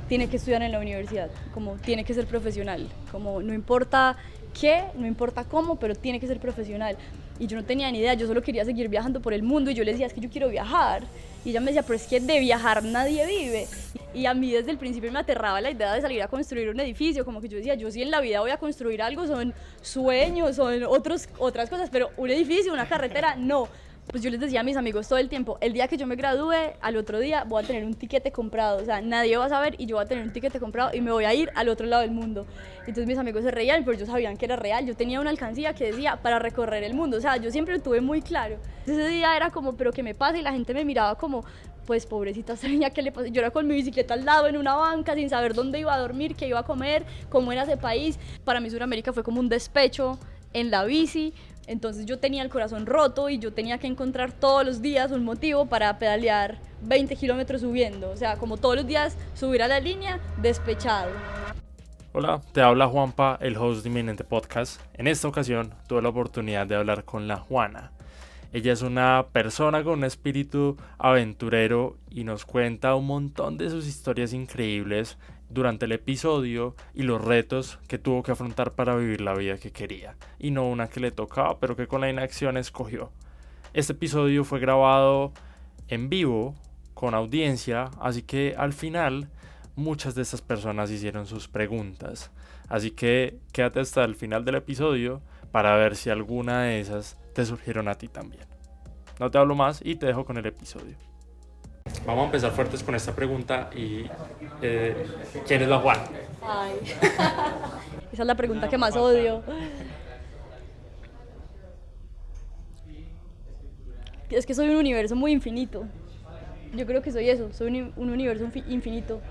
tiene que estudiar en la universidad, como tiene que ser profesional, como no importa qué, no importa cómo, pero tiene que ser profesional. Y yo no tenía ni idea, yo solo quería seguir viajando por el mundo y yo le decía, es que yo quiero viajar. Y ella me decía, pero es que de viajar nadie vive. Y a mí desde el principio me aterraba la idea de salir a construir un edificio, como que yo decía, yo sí en la vida voy a construir algo, son sueños, son otras cosas, pero un edificio, una carretera, no. Pues yo les decía a mis amigos todo el tiempo, el día que yo me gradúe, al otro día voy a tener un tiquete comprado, o sea, nadie va a saber y yo voy a tener un tiquete comprado y me voy a ir al otro lado del mundo. Entonces mis amigos se reían, pero ellos sabían que era real, yo tenía una alcancía que decía para recorrer el mundo, o sea, yo siempre lo tuve muy claro. Ese día era como, pero ¿qué me pasa? Y la gente me miraba como, pues pobrecita esta niña, ¿qué le pasa? Yo era con mi bicicleta al lado en una banca sin saber dónde iba a dormir, qué iba a comer, cómo era ese país. Para mí Sudamérica fue como un despecho en la bici. Entonces yo tenía el corazón roto y yo tenía que encontrar todos los días un motivo para pedalear 20 kilómetros subiendo. O sea, como todos los días subir a la línea despechado. Hola, te habla Juanpa, el host de Inminente Podcast. En esta ocasión tuve la oportunidad de hablar con la Juana. Ella es una persona con un espíritu aventurero y nos cuenta un montón de sus historias increíbles durante el episodio y los retos que tuvo que afrontar para vivir la vida que quería y no una que le tocaba pero que con la inacción escogió. Este episodio fue grabado en vivo con audiencia, así que al final muchas de estas personas hicieron sus preguntas, así que quédate hasta el final del episodio para ver si alguna de esas te surgieron a ti también. No te hablo más y te dejo con el episodio. Vamos a empezar fuertes con esta pregunta y ¿quién es la Juana? Ay. Esa es la pregunta que más odio. Es que soy un universo muy infinito. Yo creo que soy eso, soy un universo infinito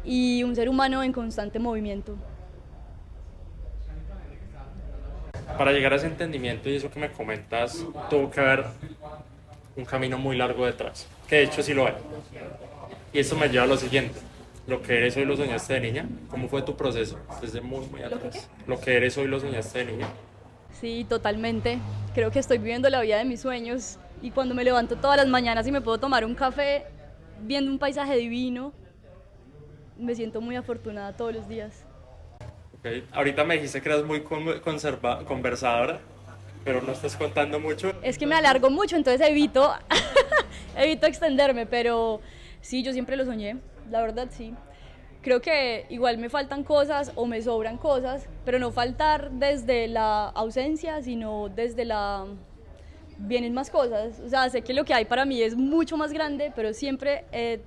y un ser humano en constante movimiento. Para llegar a ese entendimiento y eso que me comentas, tuvo que haber un camino muy largo detrás, que de hecho sí lo hay. Y esto me lleva a lo siguiente: lo que eres hoy lo soñaste de niña. ¿Cómo fue tu proceso desde muy atrás? Lo que eres hoy lo soñaste de niña. Sí, totalmente. Creo que estoy viviendo la vida de mis sueños y cuando me levanto todas las mañanas y me puedo tomar un café viendo un paisaje divino, me siento muy afortunada todos los días. Okay. Ahorita me dijiste que eras muy conversadora, pero no estás contando mucho. Es que me alargo mucho, entonces evito extenderme, pero sí, yo siempre lo soñé, la verdad sí. Creo que igual me faltan cosas o me sobran cosas, pero no faltar desde la ausencia, sino desde la... vienen más cosas. O sea, sé que lo que hay para mí es mucho más grande, pero siempre he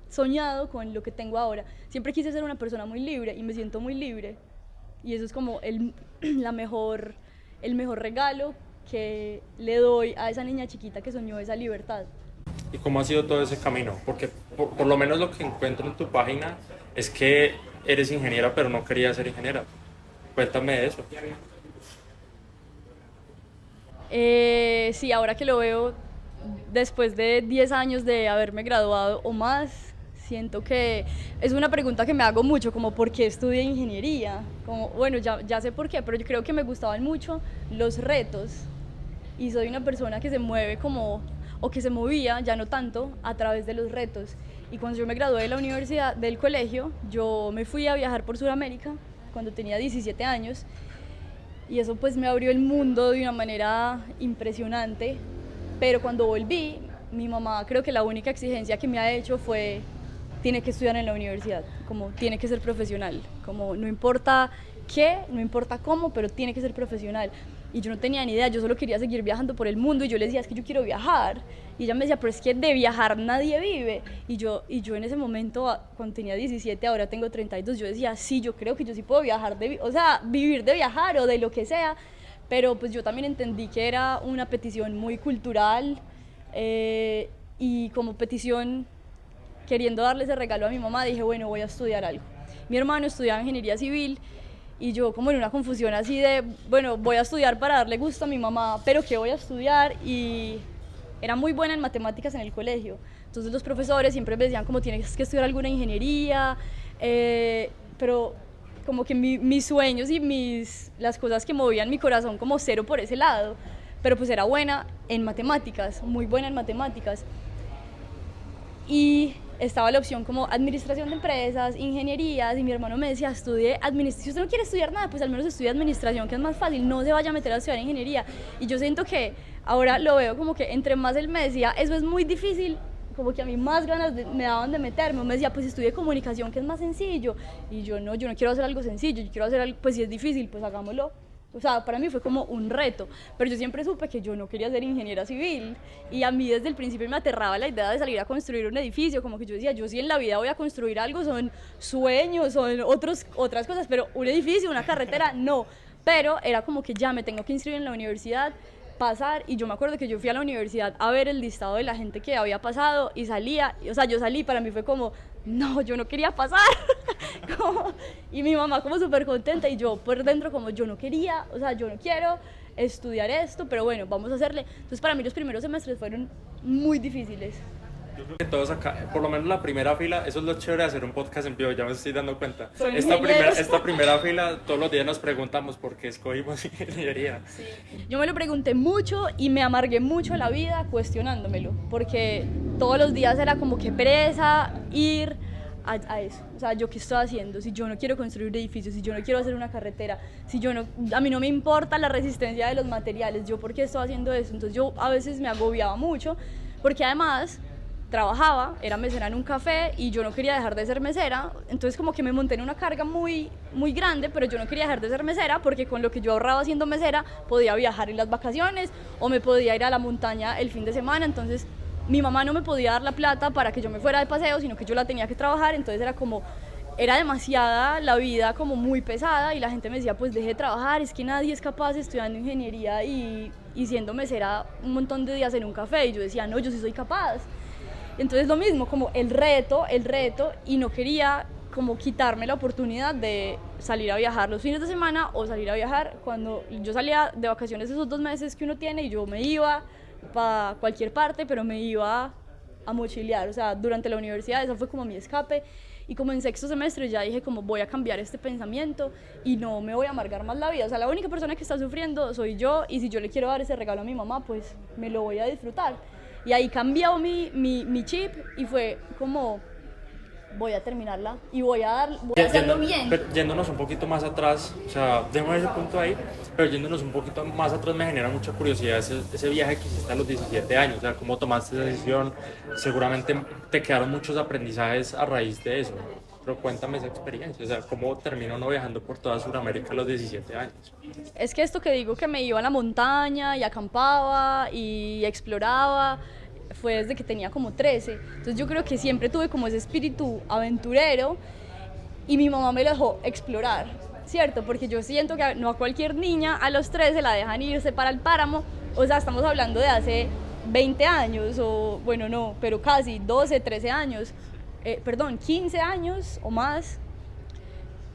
soñado con lo que tengo ahora. Siempre quise ser una persona muy libre y me siento muy libre. Y eso es como el mejor regalo que le doy a esa niña chiquita que soñó esa libertad. ¿Y cómo ha sido todo ese camino? Porque por lo menos lo que encuentro en tu página es que eres ingeniera, pero no querías ser ingeniera. Cuéntame de eso. Sí, ahora que lo veo, después de 10 años de haberme graduado o más, siento que es una pregunta que me hago mucho, como ¿por qué estudié ingeniería? Como, bueno, ya sé por qué, pero yo creo que me gustaban mucho los retos y soy una persona que se mueve como, o que se movía, ya no tanto, a través de los retos. Y cuando yo me gradué de la universidad, del colegio, yo me fui a viajar por Sudamérica cuando tenía 17 años y eso pues me abrió el mundo de una manera impresionante, pero cuando volví, mi mamá creo que la única exigencia que me ha hecho fue tiene que estudiar en la universidad, como tiene que ser profesional, como no importa qué, no importa cómo, pero tiene que ser profesional. Y yo no tenía ni idea, yo solo quería seguir viajando por el mundo y yo le decía, es que yo quiero viajar. Y ella me decía, pero es que de viajar nadie vive. Y yo en ese momento, cuando tenía 17, ahora tengo 32, yo decía, sí, yo creo que yo sí puedo viajar, o sea, vivir de viajar o de lo que sea. Pero pues yo también entendí que era una petición muy cultural y como petición, queriendo darle ese regalo a mi mamá, dije, bueno, voy a estudiar algo. Mi hermano estudiaba ingeniería civil y yo como en una confusión así de, bueno, voy a estudiar para darle gusto a mi mamá, pero ¿qué voy a estudiar? Y era muy buena en matemáticas en el colegio, entonces los profesores siempre me decían como tienes que estudiar alguna ingeniería, pero como que mis sueños y las cosas que movían mi corazón como cero por ese lado, pero pues era buena en matemáticas, muy buena en matemáticas. Y estaba la opción como administración de empresas, ingenierías, y mi hermano me decía, estudie administración, si usted no quiere estudiar nada, pues al menos estudie administración, que es más fácil, no se vaya a meter a estudiar ingeniería. Y yo siento que ahora lo veo como que entre más él me decía, eso es muy difícil, como que a mí más ganas me daban de meterme. O me decía, pues estudie comunicación, que es más sencillo. Y yo no quiero hacer algo sencillo, yo quiero hacer algo, pues si es difícil, pues hagámoslo. O sea, para mí fue como un reto, pero yo siempre supe que yo no quería ser ingeniera civil, y a mí desde el principio me aterraba la idea de salir a construir un edificio, como que yo decía, yo sí en la vida voy a construir algo, son sueños, son otras cosas, pero un edificio, una carretera, no. Pero era como que ya me tengo que inscribir en la universidad, pasar, y yo me acuerdo que yo fui a la universidad a ver el listado de la gente que había pasado y salía, o sea, yo salí, para mí fue como, no, yo no quería pasar. Y mi mamá como súper contenta, y yo por dentro como, yo no quería, o sea, yo no quiero estudiar esto, pero bueno, vamos a hacerle. Entonces para mí los primeros semestres fueron muy difíciles. Yo creo que todos acá, por lo menos la primera fila, eso es lo chévere de hacer un podcast en vivo, ya me estoy dando cuenta. Son Esta primera fila, todos los días nos preguntamos por qué escogimos ingeniería. Sí. Yo me lo pregunté mucho y me amargué mucho la vida cuestionándomelo, porque todos los días era como que pereza ir a eso. O sea, ¿yo qué estoy haciendo? Si yo no quiero construir edificios, si yo no quiero hacer una carretera, a mí no me importa la resistencia de los materiales, ¿yo por qué estoy haciendo eso? Entonces yo a veces me agobiaba mucho, porque además trabajaba, era mesera en un café, y yo no quería dejar de ser mesera. Entonces como que me monté en una carga muy, muy grande, pero yo no quería dejar de ser mesera, porque con lo que yo ahorraba siendo mesera podía viajar en las vacaciones o me podía ir a la montaña el fin de semana. Entonces mi mamá no me podía dar la plata para que yo me fuera de paseo, sino que yo la tenía que trabajar. Entonces era demasiada la vida, como muy pesada, y la gente me decía, pues deje de trabajar, es que nadie es capaz estudiando ingeniería y siendo mesera un montón de días en un café. Y yo decía, no, yo sí soy capaz. Entonces lo mismo, como el reto, y no quería como quitarme la oportunidad de salir a viajar los fines de semana o salir a viajar cuando yo salía de vacaciones esos 2 meses que uno tiene, y yo me iba para cualquier parte, pero me iba a mochilear. O sea, durante la universidad eso fue como mi escape, y como en sexto semestre ya dije como voy a cambiar este pensamiento y no me voy a amargar más la vida. O sea, la única persona que está sufriendo soy yo, y si yo le quiero dar ese regalo a mi mamá, pues me lo voy a disfrutar. Y ahí cambió mi chip, y fue como, voy a terminarla y voy a hacerlo bien. Yéndonos un poquito más atrás, o sea, dejemos ese punto ahí, pero yéndonos un poquito más atrás me genera mucha curiosidad ese viaje que hiciste a los 17 años, o sea, cómo tomaste esa decisión. Seguramente te quedaron muchos aprendizajes a raíz de eso, pero cuéntame esa experiencia, o sea, cómo terminó uno viajando por toda Sudamérica a los 17 años. Es que esto que digo, que me iba a la montaña y acampaba y exploraba, fue desde que tenía como 13. Entonces yo creo que siempre tuve como ese espíritu aventurero, y mi mamá me lo dejó explorar, ¿cierto? Porque yo siento que no a cualquier niña a los 13 la dejan irse para el páramo. O sea, estamos hablando de hace 20 años, o bueno, no, pero casi 12, 13 años, 15 años o más.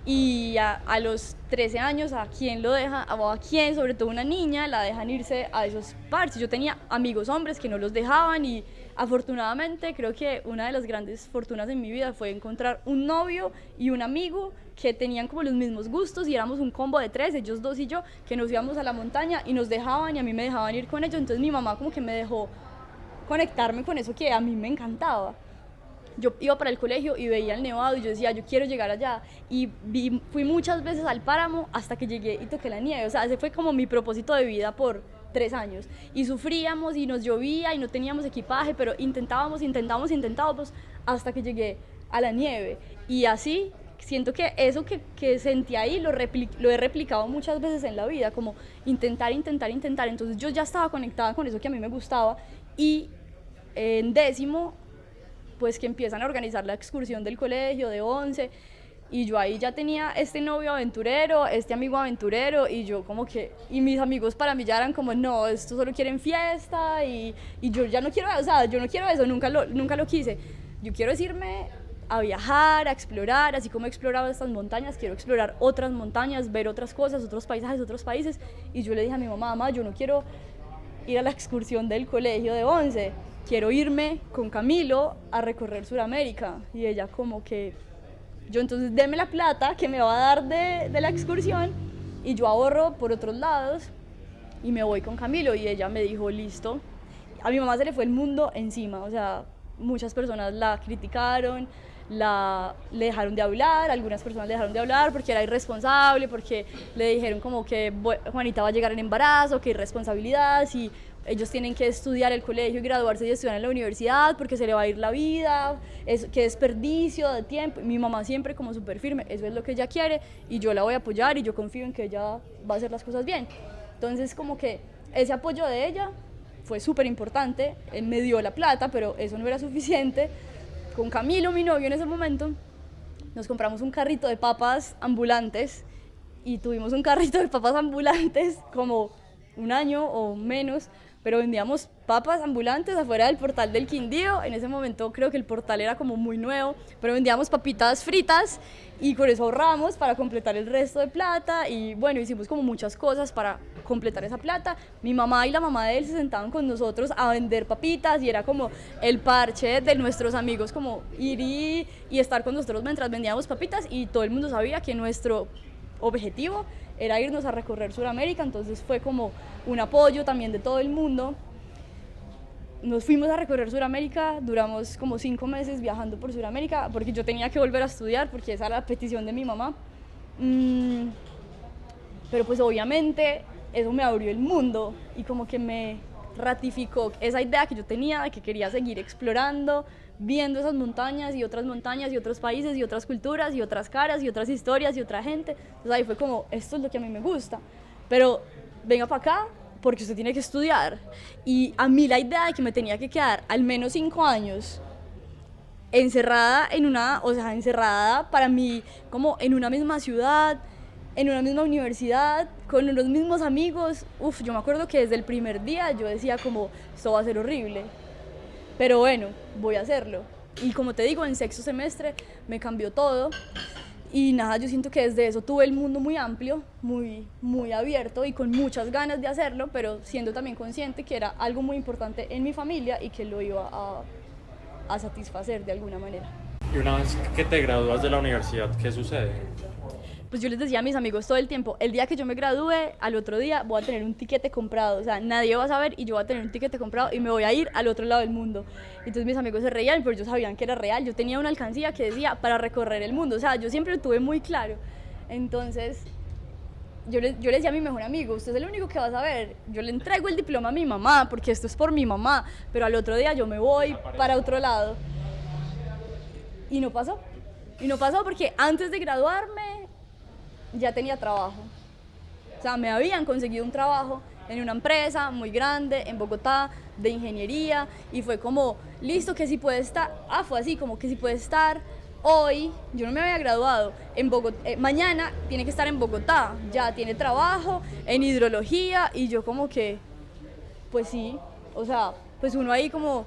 Y a los 13 años, ¿a quién lo deja? O a quién, sobre todo una niña, la dejan irse a esos parches. Yo tenía amigos hombres que no los dejaban, y afortunadamente creo que una de las grandes fortunas en mi vida fue encontrar un novio y un amigo que tenían como los mismos gustos, y éramos un combo de 3, ellos 2 y yo, que nos íbamos a la montaña y nos dejaban, y a mí me dejaban ir con ellos. Entonces mi mamá como que me dejó conectarme con eso que a mí me encantaba. Yo iba para el colegio y veía el nevado, y yo decía, yo quiero llegar allá. Y fui muchas veces al páramo hasta que llegué y toqué la nieve. O sea, ese fue como mi propósito de vida por 3 años. Y sufríamos y nos llovía y no teníamos equipaje, pero intentábamos hasta que llegué a la nieve. Y así siento que eso que sentí ahí lo he replicado muchas veces en la vida, como intentar. Entonces yo ya estaba conectada con eso que a mí me gustaba, y en décimo, pues que empiezan a organizar la excursión del colegio de 11, y yo ahí ya tenía este novio aventurero, este amigo aventurero, y yo como que, y mis amigos para mí ya eran como, no, estos solo quieren fiesta, y yo ya no quiero, o sea, yo no quiero eso, nunca lo quise. Yo quiero irme a viajar, a explorar, así como he explorado estas montañas, quiero explorar otras montañas, ver otras cosas, otros paisajes, otros países. Y yo le dije a mi mamá, mamá, yo no quiero ir a la excursión del colegio de 11, quiero irme con Camilo a recorrer Sudamérica. Y ella como que, yo entonces deme la plata que me va a dar de la excursión, y yo ahorro por otros lados y me voy con Camilo. Y ella me dijo, listo. A mi mamá se le fue el mundo encima, o sea, muchas personas la criticaron, le dejaron de hablar, algunas personas le dejaron de hablar porque era irresponsable, porque le dijeron como que Juanita va a llegar en embarazo, que irresponsabilidad, si ellos tienen que estudiar el colegio y graduarse y estudiar en la universidad porque se le va a ir la vida, qué desperdicio de tiempo. Mi mamá siempre como súper firme, eso es lo que ella quiere y yo la voy a apoyar y yo confío en que ella va a hacer las cosas bien. Entonces como que ese apoyo de ella fue súper importante, él me dio la plata, pero eso no era suficiente. Con Camilo, mi novio en ese momento, nos compramos un carrito de papas ambulantes y tuvimos un carrito de papas ambulantes como un año o menos, pero vendíamos papas ambulantes afuera del portal del Quindío. En ese momento creo que el portal era como muy nuevo, pero vendíamos papitas fritas y con eso ahorramos para completar el resto de plata y bueno, hicimos como muchas cosas para completar esa plata. Mi mamá y la mamá de él se sentaban con nosotros a vender papitas y era como el parche de nuestros amigos, como ir y estar con nosotros mientras vendíamos papitas y todo el mundo sabía que nuestro objetivo era irnos a recorrer Sudamérica, entonces fue como un apoyo también de todo el mundo. Nos fuimos a recorrer Sudamérica, duramos como 5 meses viajando por Sudamérica, porque yo tenía que volver a estudiar, porque esa era la petición de mi mamá. Pero pues obviamente eso me abrió el mundo y como que me ratificó esa idea que yo tenía de que quería seguir explorando, viendo esas montañas y otros países y otras culturas y otras caras y otras historias y otra gente. Entonces ahí fue como, esto es lo que a mí me gusta, pero venga para acá porque usted tiene que estudiar. Y a mí la idea de que me tenía que quedar al menos 5 años encerrada encerrada para mí como en una misma ciudad, en una misma universidad, con los mismos amigos, yo me acuerdo que desde el primer día yo decía como, esto va a ser horrible. Pero bueno, voy a hacerlo. Y como te digo, en sexto semestre me cambió todo. Y nada, yo siento que desde eso tuve el mundo muy amplio, muy abierto y con muchas ganas de hacerlo, pero siendo también consciente que era algo muy importante en mi familia y que lo iba a satisfacer de alguna manera. Y una vez que te gradúas de la universidad, ¿qué sucede? Pues yo les decía a mis amigos todo el tiempo, el día que yo me gradúe, al otro día voy a tener un tiquete comprado, o sea, nadie va a saber y yo voy a tener un tiquete comprado y me voy a ir al otro lado del mundo. Entonces mis amigos se reían, pero ellos sabían que era real, yo tenía una alcancía que decía para recorrer el mundo, o sea, yo siempre lo tuve muy claro. Entonces yo le decía a mi mejor amigo, usted es el único que va a saber, yo le entrego el diploma a mi mamá, porque esto es por mi mamá, pero al otro día yo me voy para otro lado. Y no pasó porque antes de graduarme ya tenía trabajo. O sea, me habían conseguido un trabajo en una empresa muy grande en Bogotá de ingeniería y fue como, listo, que si puede estar, fue así, como que si puede estar hoy, yo no me había graduado, en Bogotá, mañana tiene que estar en Bogotá, ya tiene trabajo en hidrología y yo como que, pues sí, o sea, pues uno ahí como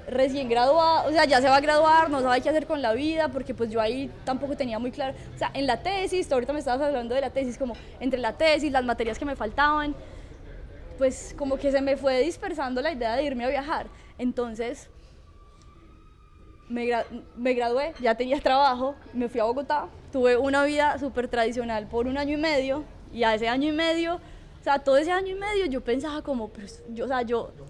recién graduado, o sea, ya se va a graduar, no sabe qué hacer con la vida, porque pues yo ahí tampoco tenía muy claro, o sea, en la tesis, ahorita me estabas hablando de la tesis, como entre la tesis, las materias que me faltaban, pues como que se me fue dispersando la idea de irme a viajar, entonces me gradué, ya tenía trabajo, me fui a Bogotá, tuve una vida súper tradicional por 1 año y medio, y a ese año y medio, o sea, todo ese año y medio yo pensaba como, pues, yo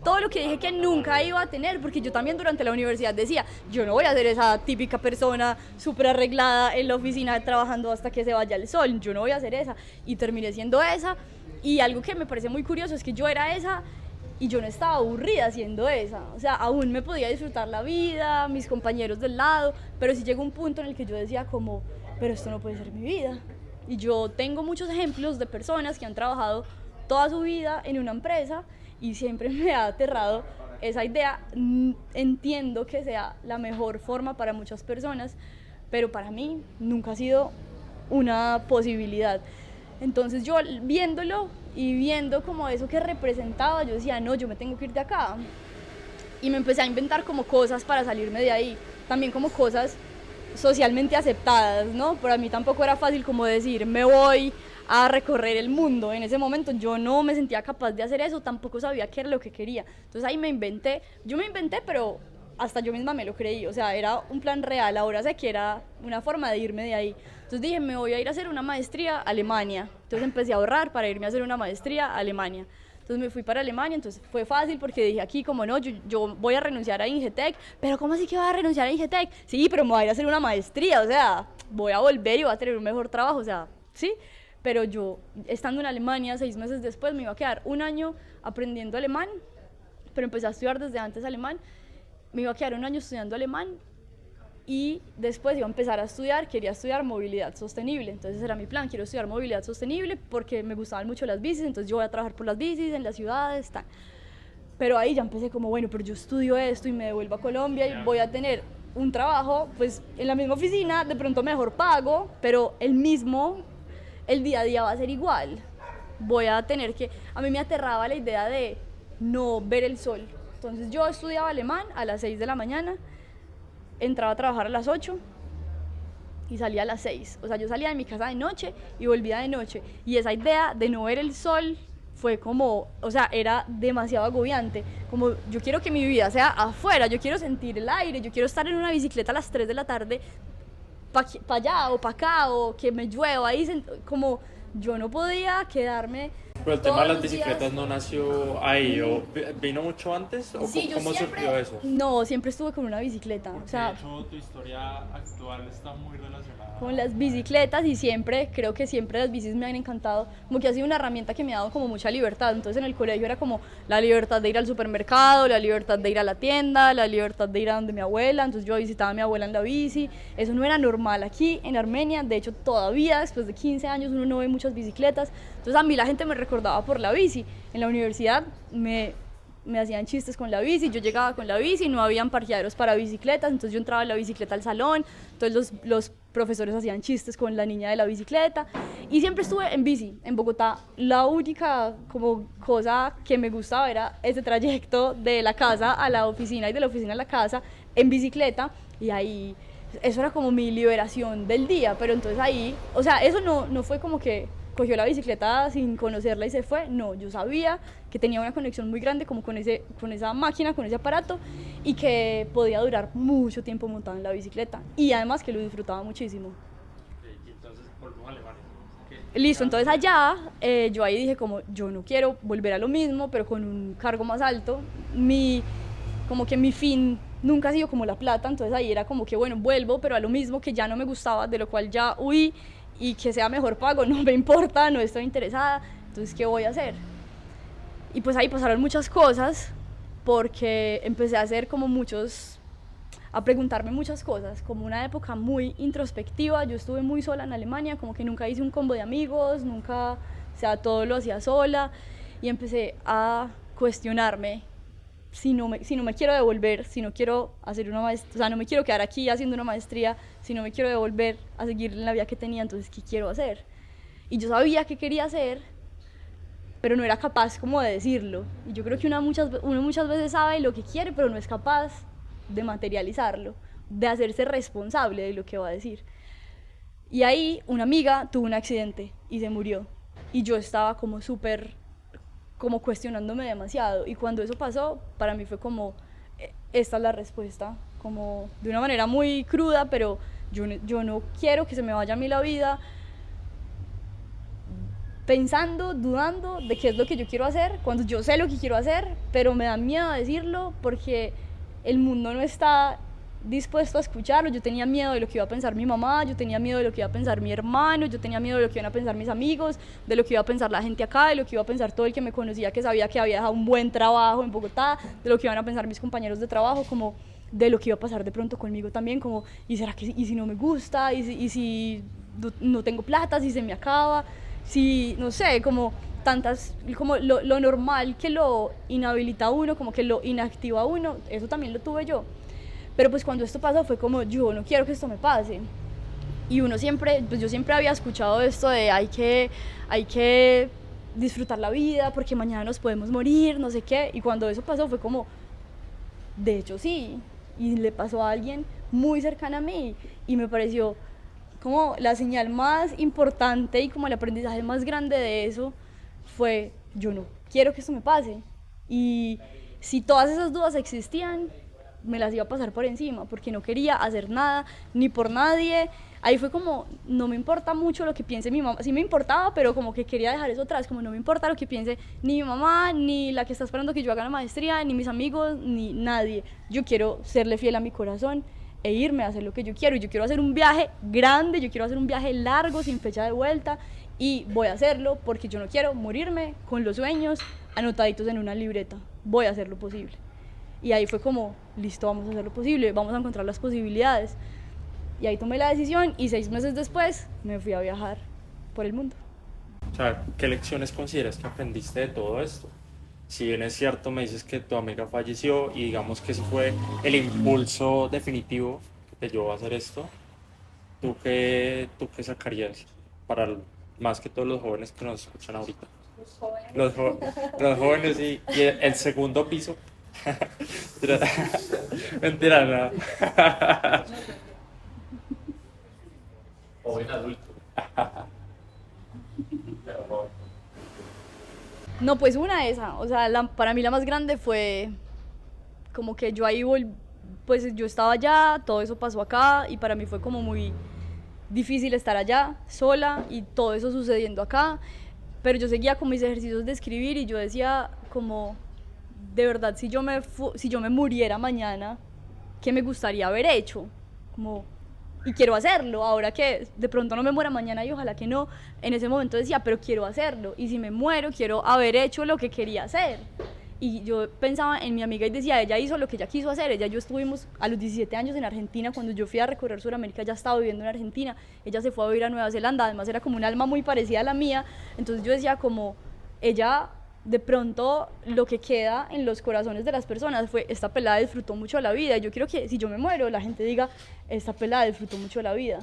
todo lo que dije que nunca iba a tener, porque yo también durante la universidad decía, yo no voy a ser esa típica persona súper arreglada en la oficina trabajando hasta que se vaya el sol, yo no voy a ser esa, y terminé siendo esa, y algo que me parece muy curioso es que yo era esa, y yo no estaba aburrida siendo esa, o sea, aún me podía disfrutar la vida, mis compañeros del lado, pero sí llegó un punto en el que yo decía como, pero esto no puede ser mi vida, y yo tengo muchos ejemplos de personas que han trabajado toda su vida en una empresa y siempre me ha aterrado esa idea. Entiendo que sea la mejor forma para muchas personas, pero para mí nunca ha sido una posibilidad. Entonces yo viéndolo y viendo como eso que representaba, yo decía, no, yo me tengo que ir de acá. Y me empecé a inventar como cosas para salirme de ahí, también como cosas socialmente aceptadas, ¿no? Para mí tampoco era fácil como decir, me voy a recorrer el mundo. En ese momento yo no me sentía capaz de hacer eso, tampoco sabía qué era lo que quería. Entonces ahí me inventé, pero hasta yo misma me lo creí, o sea, era un plan real, ahora sé que era una forma de irme de ahí. Entonces dije, me voy a ir a hacer una maestría a Alemania. Entonces empecé a ahorrar para irme a hacer una maestría a Alemania. Entonces me fui para Alemania, entonces fue fácil porque dije aquí como no, yo voy a renunciar a Ingetec, pero ¿cómo así que voy a renunciar a Ingetec? Sí, pero me voy a ir a hacer una maestría, o sea, voy a volver y voy a tener un mejor trabajo, o sea, sí. Pero yo, estando en Alemania, 6 meses después, me iba a quedar un año aprendiendo alemán, pero empecé a estudiar desde antes alemán, me iba a quedar un año estudiando alemán y después iba a empezar a estudiar, quería estudiar movilidad sostenible, entonces era mi plan, quiero estudiar movilidad sostenible porque me gustaban mucho las bicis, entonces yo voy a trabajar por las bicis en las ciudades, tal. Pero ahí ya empecé como, bueno, pero yo estudio esto y me devuelvo a Colombia y voy a tener un trabajo, pues en la misma oficina, de pronto mejor pago, pero el día a día va a ser igual. Voy a tener que, a mí me aterraba la idea de no ver el sol. Entonces yo estudiaba alemán a las 6 de la mañana, entraba a trabajar a las 8 y salía a las 6. O sea, yo salía de mi casa de noche y volvía de noche. Y esa idea de no ver el sol fue como, o sea, era demasiado agobiante. Como yo quiero que mi vida sea afuera, yo quiero sentir el aire, yo quiero estar en una bicicleta a las 3 de la tarde para allá o para acá o que me llueva ahí, como yo no podía quedarme. Pero el tema de las bicicletas no nació ahí, ¿o vino mucho antes? ¿O Sí, cómo surgió eso? No, siempre estuve con una bicicleta. Porque o sea, de hecho tu historia actual está muy relacionada con las bicicletas y siempre, creo que siempre las bicis me han encantado, como que ha sido una herramienta que me ha dado como mucha libertad. Entonces en el colegio era como la libertad de ir al supermercado, la libertad de ir a la tienda, la libertad de ir a donde mi abuela, entonces yo visitaba a mi abuela en la bici. Eso no era normal aquí en Armenia, de hecho todavía después de 15 años uno no ve muchas bicicletas, entonces a mí la gente me recordaba por la bici. En la universidad me hacían chistes con la bici, yo llegaba con la bici, no habían parqueaderos para bicicletas, entonces yo entraba en la bicicleta al salón, entonces los profesores hacían chistes con la niña de la bicicleta y siempre estuve en bici. En Bogotá la única como cosa que me gustaba era ese trayecto de la casa a la oficina y de la oficina a la casa en bicicleta, y ahí eso era como mi liberación del día. Pero entonces ahí, o sea, eso no fue como que cogió la bicicleta sin conocerla y se fue. No, yo sabía que tenía una conexión muy grande como con esa máquina, con ese aparato, y que podía durar mucho tiempo montado en la bicicleta y además que lo disfrutaba muchísimo. Y entonces volvimos a Alemania. Listo, entonces allá yo ahí dije como yo no quiero volver a lo mismo pero con un cargo más alto. Como que mi fin nunca ha sido como la plata, entonces ahí era como que bueno, vuelvo pero a lo mismo que ya no me gustaba, de lo cual ya huí, y que sea mejor pago, no me importa, no estoy interesada, entonces ¿qué voy a hacer? Y pues ahí pasaron muchas cosas, porque empecé a hacer como a preguntarme muchas cosas, como una época muy introspectiva. Yo estuve muy sola en Alemania, como que nunca hice un combo de amigos, nunca, o sea, todo lo hacía sola, y empecé a cuestionarme si no me quiero devolver, si no quiero hacer una maestría, o sea, no me quiero quedar aquí haciendo una maestría, si no me quiero devolver a seguir en la vida que tenía, entonces, ¿qué quiero hacer? Y yo sabía qué quería hacer, pero no era capaz como de decirlo. Y yo creo que uno muchas veces sabe lo que quiere, pero no es capaz de materializarlo, de hacerse responsable de lo que va a decir. Y ahí una amiga tuvo un accidente y se murió. Y yo estaba como súper como cuestionándome demasiado, y cuando eso pasó para mí fue como esta es la respuesta, como de una manera muy cruda, pero yo no quiero que se me vaya a mí la vida pensando, dudando de qué es lo que yo quiero hacer, cuando yo sé lo que quiero hacer, pero me da miedo decirlo porque el mundo no está dispuesto a escucharlo. Yo tenía miedo de lo que iba a pensar mi mamá, yo tenía miedo de lo que iba a pensar mi hermano, yo tenía miedo de lo que iban a pensar mis amigos, de lo que iba a pensar la gente acá, de lo que iba a pensar todo el que me conocía, que sabía que había dejado un buen trabajo en Bogotá, de lo que iban a pensar mis compañeros de trabajo, como de lo que iba a pasar de pronto conmigo también, como y si no me gusta, y si no tengo plata, si se me acaba, si no sé, como tantas, como lo normal que lo inhabilita a uno, como que lo inactiva a uno. Eso también lo tuve yo. Pero pues cuando esto pasó fue como, yo no quiero que esto me pase. Y uno siempre, pues yo siempre había escuchado esto de hay que disfrutar la vida porque mañana nos podemos morir, no sé qué. Y cuando eso pasó fue como, de hecho sí. Y le pasó a alguien muy cercana a mí. Y me pareció como la señal más importante y como el aprendizaje más grande de eso fue, yo no quiero que esto me pase. Y si todas esas dudas existían, me las iba a pasar por encima, porque no quería hacer nada, ni por nadie, ahí fue como, no me importa mucho lo que piense mi mamá, sí me importaba, pero como que quería dejar eso atrás, como no me importa lo que piense ni mi mamá, ni la que está esperando que yo haga la maestría, ni mis amigos, ni nadie. Yo quiero serle fiel a mi corazón e irme a hacer lo que yo quiero. Y yo quiero hacer un viaje grande, yo quiero hacer un viaje largo, sin fecha de vuelta, y voy a hacerlo porque yo no quiero morirme con los sueños anotaditos en una libreta. Voy a hacer lo posible. Y ahí fue como, listo, vamos a hacer lo posible, vamos a encontrar las posibilidades. Y ahí tomé la decisión y 6 meses después me fui a viajar por el mundo. O sea, ¿qué lecciones consideras que aprendiste de todo esto? Si bien es cierto, me dices que tu amiga falleció y digamos que eso fue el impulso definitivo que te llevó a hacer esto, ¿tú qué sacarías para más que todos los jóvenes que nos escuchan ahorita? Los jóvenes y el segundo piso. Mentira, no. Joven adulto. No, pues una esa, o sea, para mí la más grande fue como que yo ahí pues yo estaba allá, todo eso pasó acá y para mí fue como muy difícil estar allá sola y todo eso sucediendo acá, pero yo seguía con mis ejercicios de escribir y yo decía como, de verdad, si yo me muriera mañana, ¿qué me gustaría haber hecho? Como, y quiero hacerlo, ahora que de pronto no me muera mañana y ojalá que no, en ese momento decía, pero quiero hacerlo, y si me muero quiero haber hecho lo que quería hacer. Y yo pensaba en mi amiga y decía, ella hizo lo que ella quiso hacer, yo estuvimos a los 17 años en Argentina, cuando yo fui a recorrer Sudamérica ya estaba viviendo en Argentina, ella se fue a vivir a Nueva Zelanda, además era como un alma muy parecida a la mía, entonces yo decía como, ella de pronto lo que queda en los corazones de las personas fue, esta pelada disfrutó mucho la vida, y yo quiero que si yo me muero la gente diga, esta pelada disfrutó mucho la vida.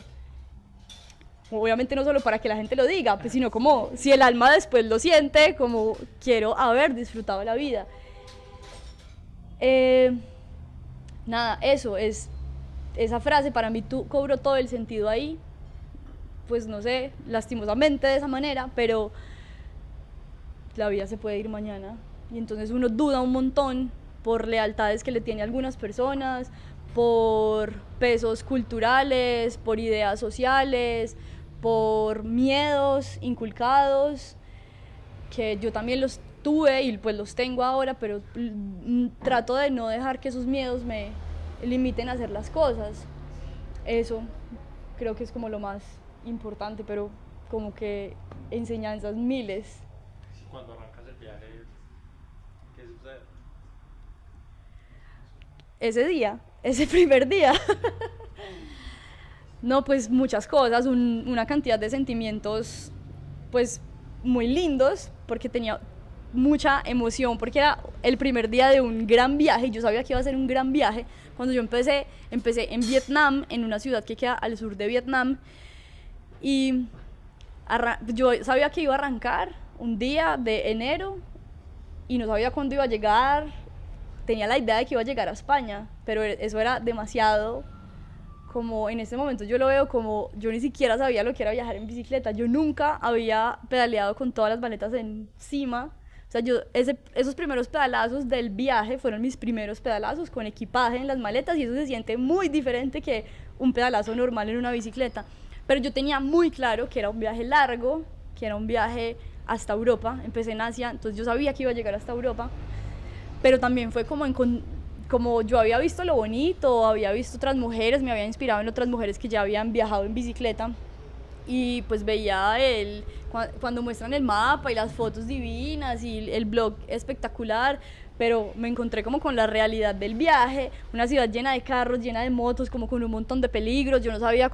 Obviamente no solo para que la gente lo diga, pues, sino como si el alma después lo siente, como quiero haber disfrutado la vida. Nada, eso es, esa frase para mí cobró todo el sentido ahí, pues no sé, lastimosamente de esa manera, pero la vida se puede ir mañana y entonces uno duda un montón por lealtades que le tiene a algunas personas, por pesos culturales, por ideas sociales, por miedos inculcados, que yo también los tuve y pues los tengo ahora, pero trato de no dejar que esos miedos me limiten a hacer las cosas. Eso creo que es como lo más importante, pero como que enseñanzas miles. Cuando arrancas el viaje, ¿qué sucede? Ese día, ese primer día. No, pues muchas cosas, una cantidad de sentimientos pues muy lindos, porque tenía mucha emoción, porque era el primer día de un gran viaje, y yo sabía que iba a ser un gran viaje. Cuando yo empecé en Vietnam, en una ciudad que queda al sur de Vietnam, y yo sabía que iba a arrancar un día de enero, y no sabía cuándo iba a llegar, tenía la idea de que iba a llegar a España, pero eso era demasiado. Como en este momento yo lo veo como, yo ni siquiera sabía lo que era viajar en bicicleta, yo nunca había pedaleado con todas las maletas encima, o sea, esos primeros pedalazos del viaje fueron mis primeros pedalazos con equipaje en las maletas, y eso se siente muy diferente que un pedalazo normal en una bicicleta, pero yo tenía muy claro que era un viaje largo, que era un viaje hasta Europa, empecé en Asia, entonces yo sabía que iba a llegar hasta Europa, pero también fue como yo había visto lo bonito, había visto otras mujeres, me había inspirado en otras mujeres que ya habían viajado en bicicleta, y pues veía cuando muestran el mapa y las fotos divinas y el blog espectacular, pero me encontré como con la realidad del viaje, una ciudad llena de carros, llena de motos, como con un montón de peligros, yo no sabía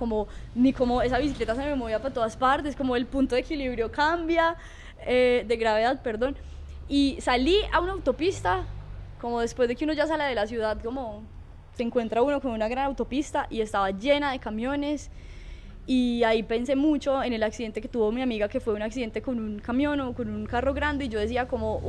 ni cómo esa bicicleta se me movía para todas partes, como el punto de equilibrio cambia, de gravedad, perdón, y salí a una autopista, como después de que uno ya sale de la ciudad, como se encuentra uno con una gran autopista y estaba llena de camiones, y ahí pensé mucho en el accidente que tuvo mi amiga, que fue un accidente con un camión o con un carro grande, y yo decía como,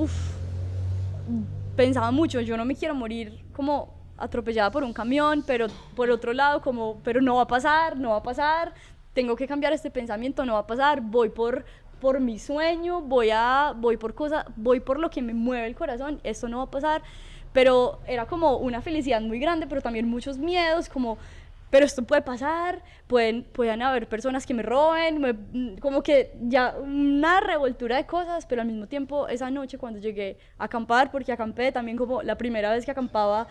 pensaba mucho, yo no me quiero morir como atropellada por un camión, pero por otro lado como, pero no va a pasar, no va a pasar, tengo que cambiar este pensamiento, no va a pasar, voy por mi sueño, voy por lo que me mueve el corazón, esto no va a pasar, pero era como una felicidad muy grande, pero también muchos miedos, como pero esto puede pasar, pueden haber personas que me roben, como que ya una revoltura de cosas, pero al mismo tiempo esa noche cuando llegué a acampar, porque acampé también como la primera vez que acampaba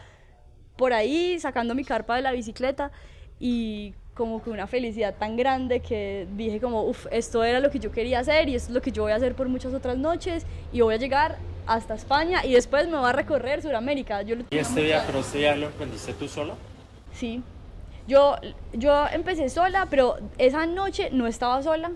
por ahí, sacando mi carpa de la bicicleta, y como que una felicidad tan grande que dije como, esto era lo que yo quería hacer y esto es lo que yo voy a hacer por muchas otras noches y voy a llegar hasta España y después me voy a recorrer Sudamérica. ¿Y este viaje lo emprendiste tú sola? Sí, yo empecé sola, pero esa noche no estaba sola.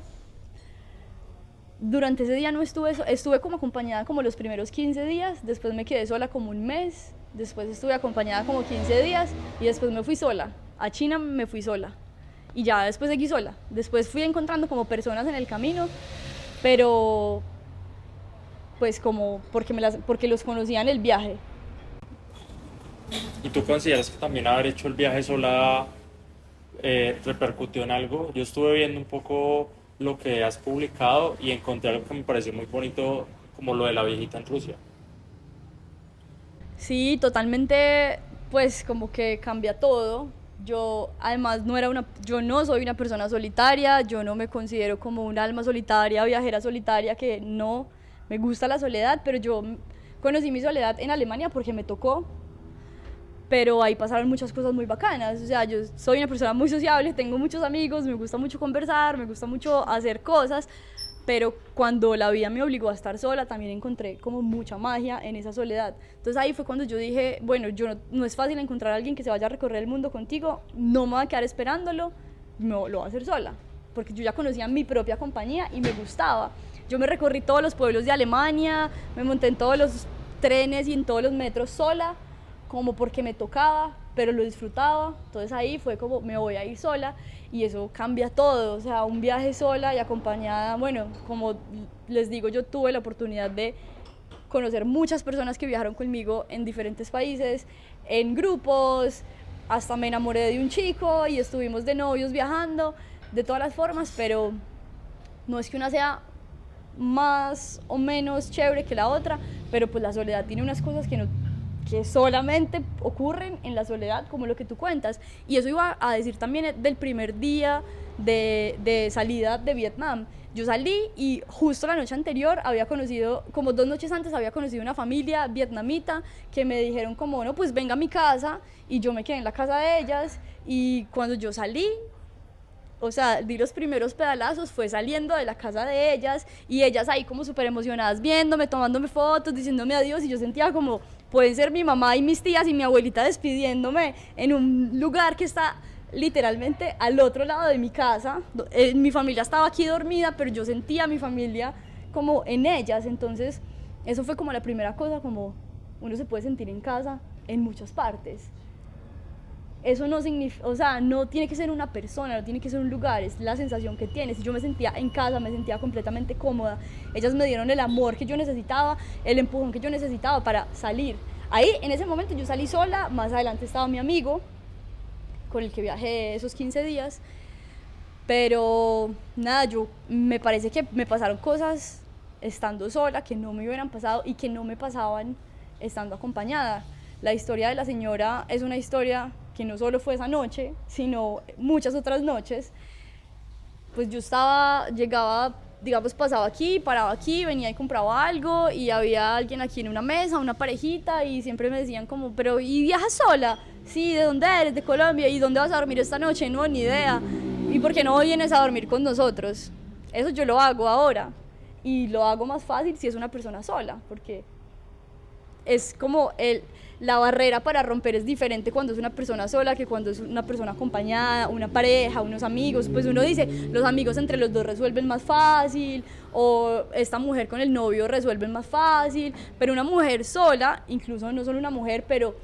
Durante ese día no estuve como acompañada como los primeros 15 días, después me quedé sola como un mes, después estuve acompañada como 15 días y después me fui sola. A China me fui sola y ya después seguí sola. Después fui encontrando como personas en el camino, pero pues como porque los conocía en el viaje. ¿Y tú consideras que también haber hecho el viaje sola repercutió en algo? Yo estuve viendo un poco lo que has publicado y encontré algo que me pareció muy bonito, como lo de la viejita en Rusia. Sí, totalmente, pues como que cambia todo. Yo además yo no soy una persona solitaria, yo no me considero como un alma solitaria, viajera solitaria, que no, me gusta la soledad, pero yo conocí mi soledad en Alemania porque me tocó, pero ahí pasaron muchas cosas muy bacanas. O sea, yo soy una persona muy sociable, tengo muchos amigos, me gusta mucho conversar, me gusta mucho hacer cosas, pero cuando la vida me obligó a estar sola, también encontré como mucha magia en esa soledad. Entonces ahí fue cuando yo dije, bueno, no es fácil encontrar a alguien que se vaya a recorrer el mundo contigo, no me voy a quedar esperándolo, lo voy a hacer sola, porque yo ya conocía mi propia compañía y me gustaba. Yo me recorrí todos los pueblos de Alemania, me monté en todos los trenes y en todos los metros sola, como porque me tocaba, pero lo disfrutaba. Entonces ahí fue como, me voy a ir sola y eso cambia todo. O sea, un viaje sola y acompañada, bueno, como les digo, yo tuve la oportunidad de conocer muchas personas que viajaron conmigo en diferentes países, en grupos, hasta me enamoré de un chico y estuvimos de novios viajando, de todas las formas, pero no es que una sea más o menos chévere que la otra, pero pues la soledad tiene unas cosas que solamente ocurren en la soledad, como lo que tú cuentas. Y eso iba a decir también del primer día de salida de Vietnam. Yo salí y justo la noche anterior había conocido, como 2 noches antes había conocido una familia vietnamita que me dijeron como, no, pues venga a mi casa, y yo me quedé en la casa de ellas, y cuando yo salí, o sea, di los primeros pedalazos, fue saliendo de la casa de ellas y ellas ahí como súper emocionadas viéndome, tomándome fotos, diciéndome adiós, y yo sentía como, pueden ser mi mamá y mis tías y mi abuelita despidiéndome en un lugar que está literalmente al otro lado de mi casa. Mi familia estaba aquí dormida, pero yo sentía a mi familia como en ellas. Entonces eso fue como la primera cosa, como uno se puede sentir en casa en muchas partes. Eso no significa, o sea, no tiene que ser una persona, no tiene que ser un lugar, es la sensación que tienes. Yo me sentía en casa, me sentía completamente cómoda. Ellas me dieron el amor que yo necesitaba, el empujón que yo necesitaba para salir. Ahí, en ese momento, yo salí sola. Más adelante estaba mi amigo, con el que viajé esos 15 días. Pero nada, me parece que me pasaron cosas estando sola que no me hubieran pasado y que no me pasaban estando acompañada. La historia de la señora es una historia que no solo fue esa noche, sino muchas otras noches. Pues yo llegaba, digamos, pasaba aquí, paraba aquí, venía y compraba algo, y había alguien aquí en una mesa, una parejita, y siempre me decían como, pero ¿y viajas sola? Sí, ¿de dónde eres? De Colombia. ¿Y dónde vas a dormir esta noche? No, ni idea. ¿Y por qué no vienes a dormir con nosotros? Eso yo lo hago ahora, y lo hago más fácil si es una persona sola, porque es como la barrera para romper es diferente cuando es una persona sola que cuando es una persona acompañada, una pareja, unos amigos. Pues uno dice, los amigos entre los dos resuelven más fácil, o esta mujer con el novio resuelven más fácil, pero una mujer sola, incluso no solo una mujer, pero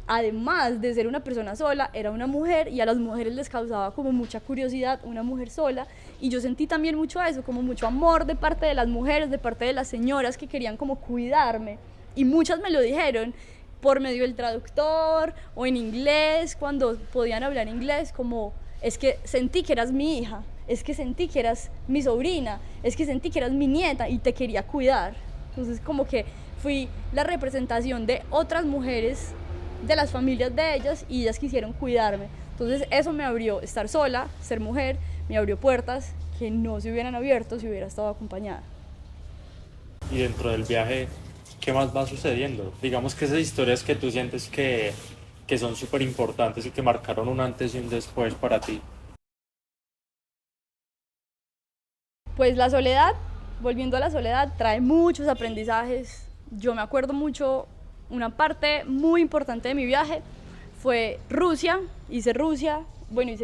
además de ser una persona sola, era una mujer, y a las mujeres les causaba como mucha curiosidad una mujer sola, y yo sentí también mucho eso, como mucho amor de parte de las mujeres, de parte de las señoras que querían como cuidarme, y muchas me lo dijeron por medio del traductor o en inglés, cuando podían hablar inglés, como, es que sentí que eras mi hija, es que sentí que eras mi sobrina, es que sentí que eras mi nieta y te quería cuidar. Entonces como que fui la representación de otras mujeres, de las familias de ellas, y ellas quisieron cuidarme. Entonces eso me abrió, estar sola, ser mujer, me abrió puertas que no se hubieran abierto si hubiera estado acompañada. Y dentro del viaje, ¿qué más va sucediendo? Digamos que esas historias que tú sientes que son súper importantes y que marcaron un antes y un después para ti. Pues la soledad, volviendo a la soledad, trae muchos aprendizajes. Yo me acuerdo mucho, una parte muy importante de mi viaje fue Rusia, hice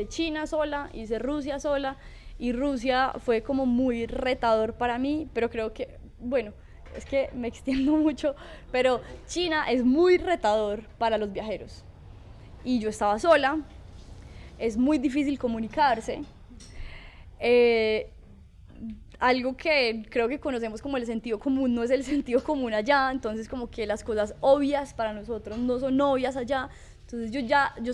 China sola, hice Rusia sola, y Rusia fue como muy retador para mí, pero creo que, bueno, es que me extiendo mucho, pero China es muy retador para los viajeros. Y yo estaba sola, es muy difícil comunicarse. Algo que creo que conocemos como el sentido común no es el sentido común allá, entonces como que las cosas obvias para nosotros no son obvias allá. Entonces yo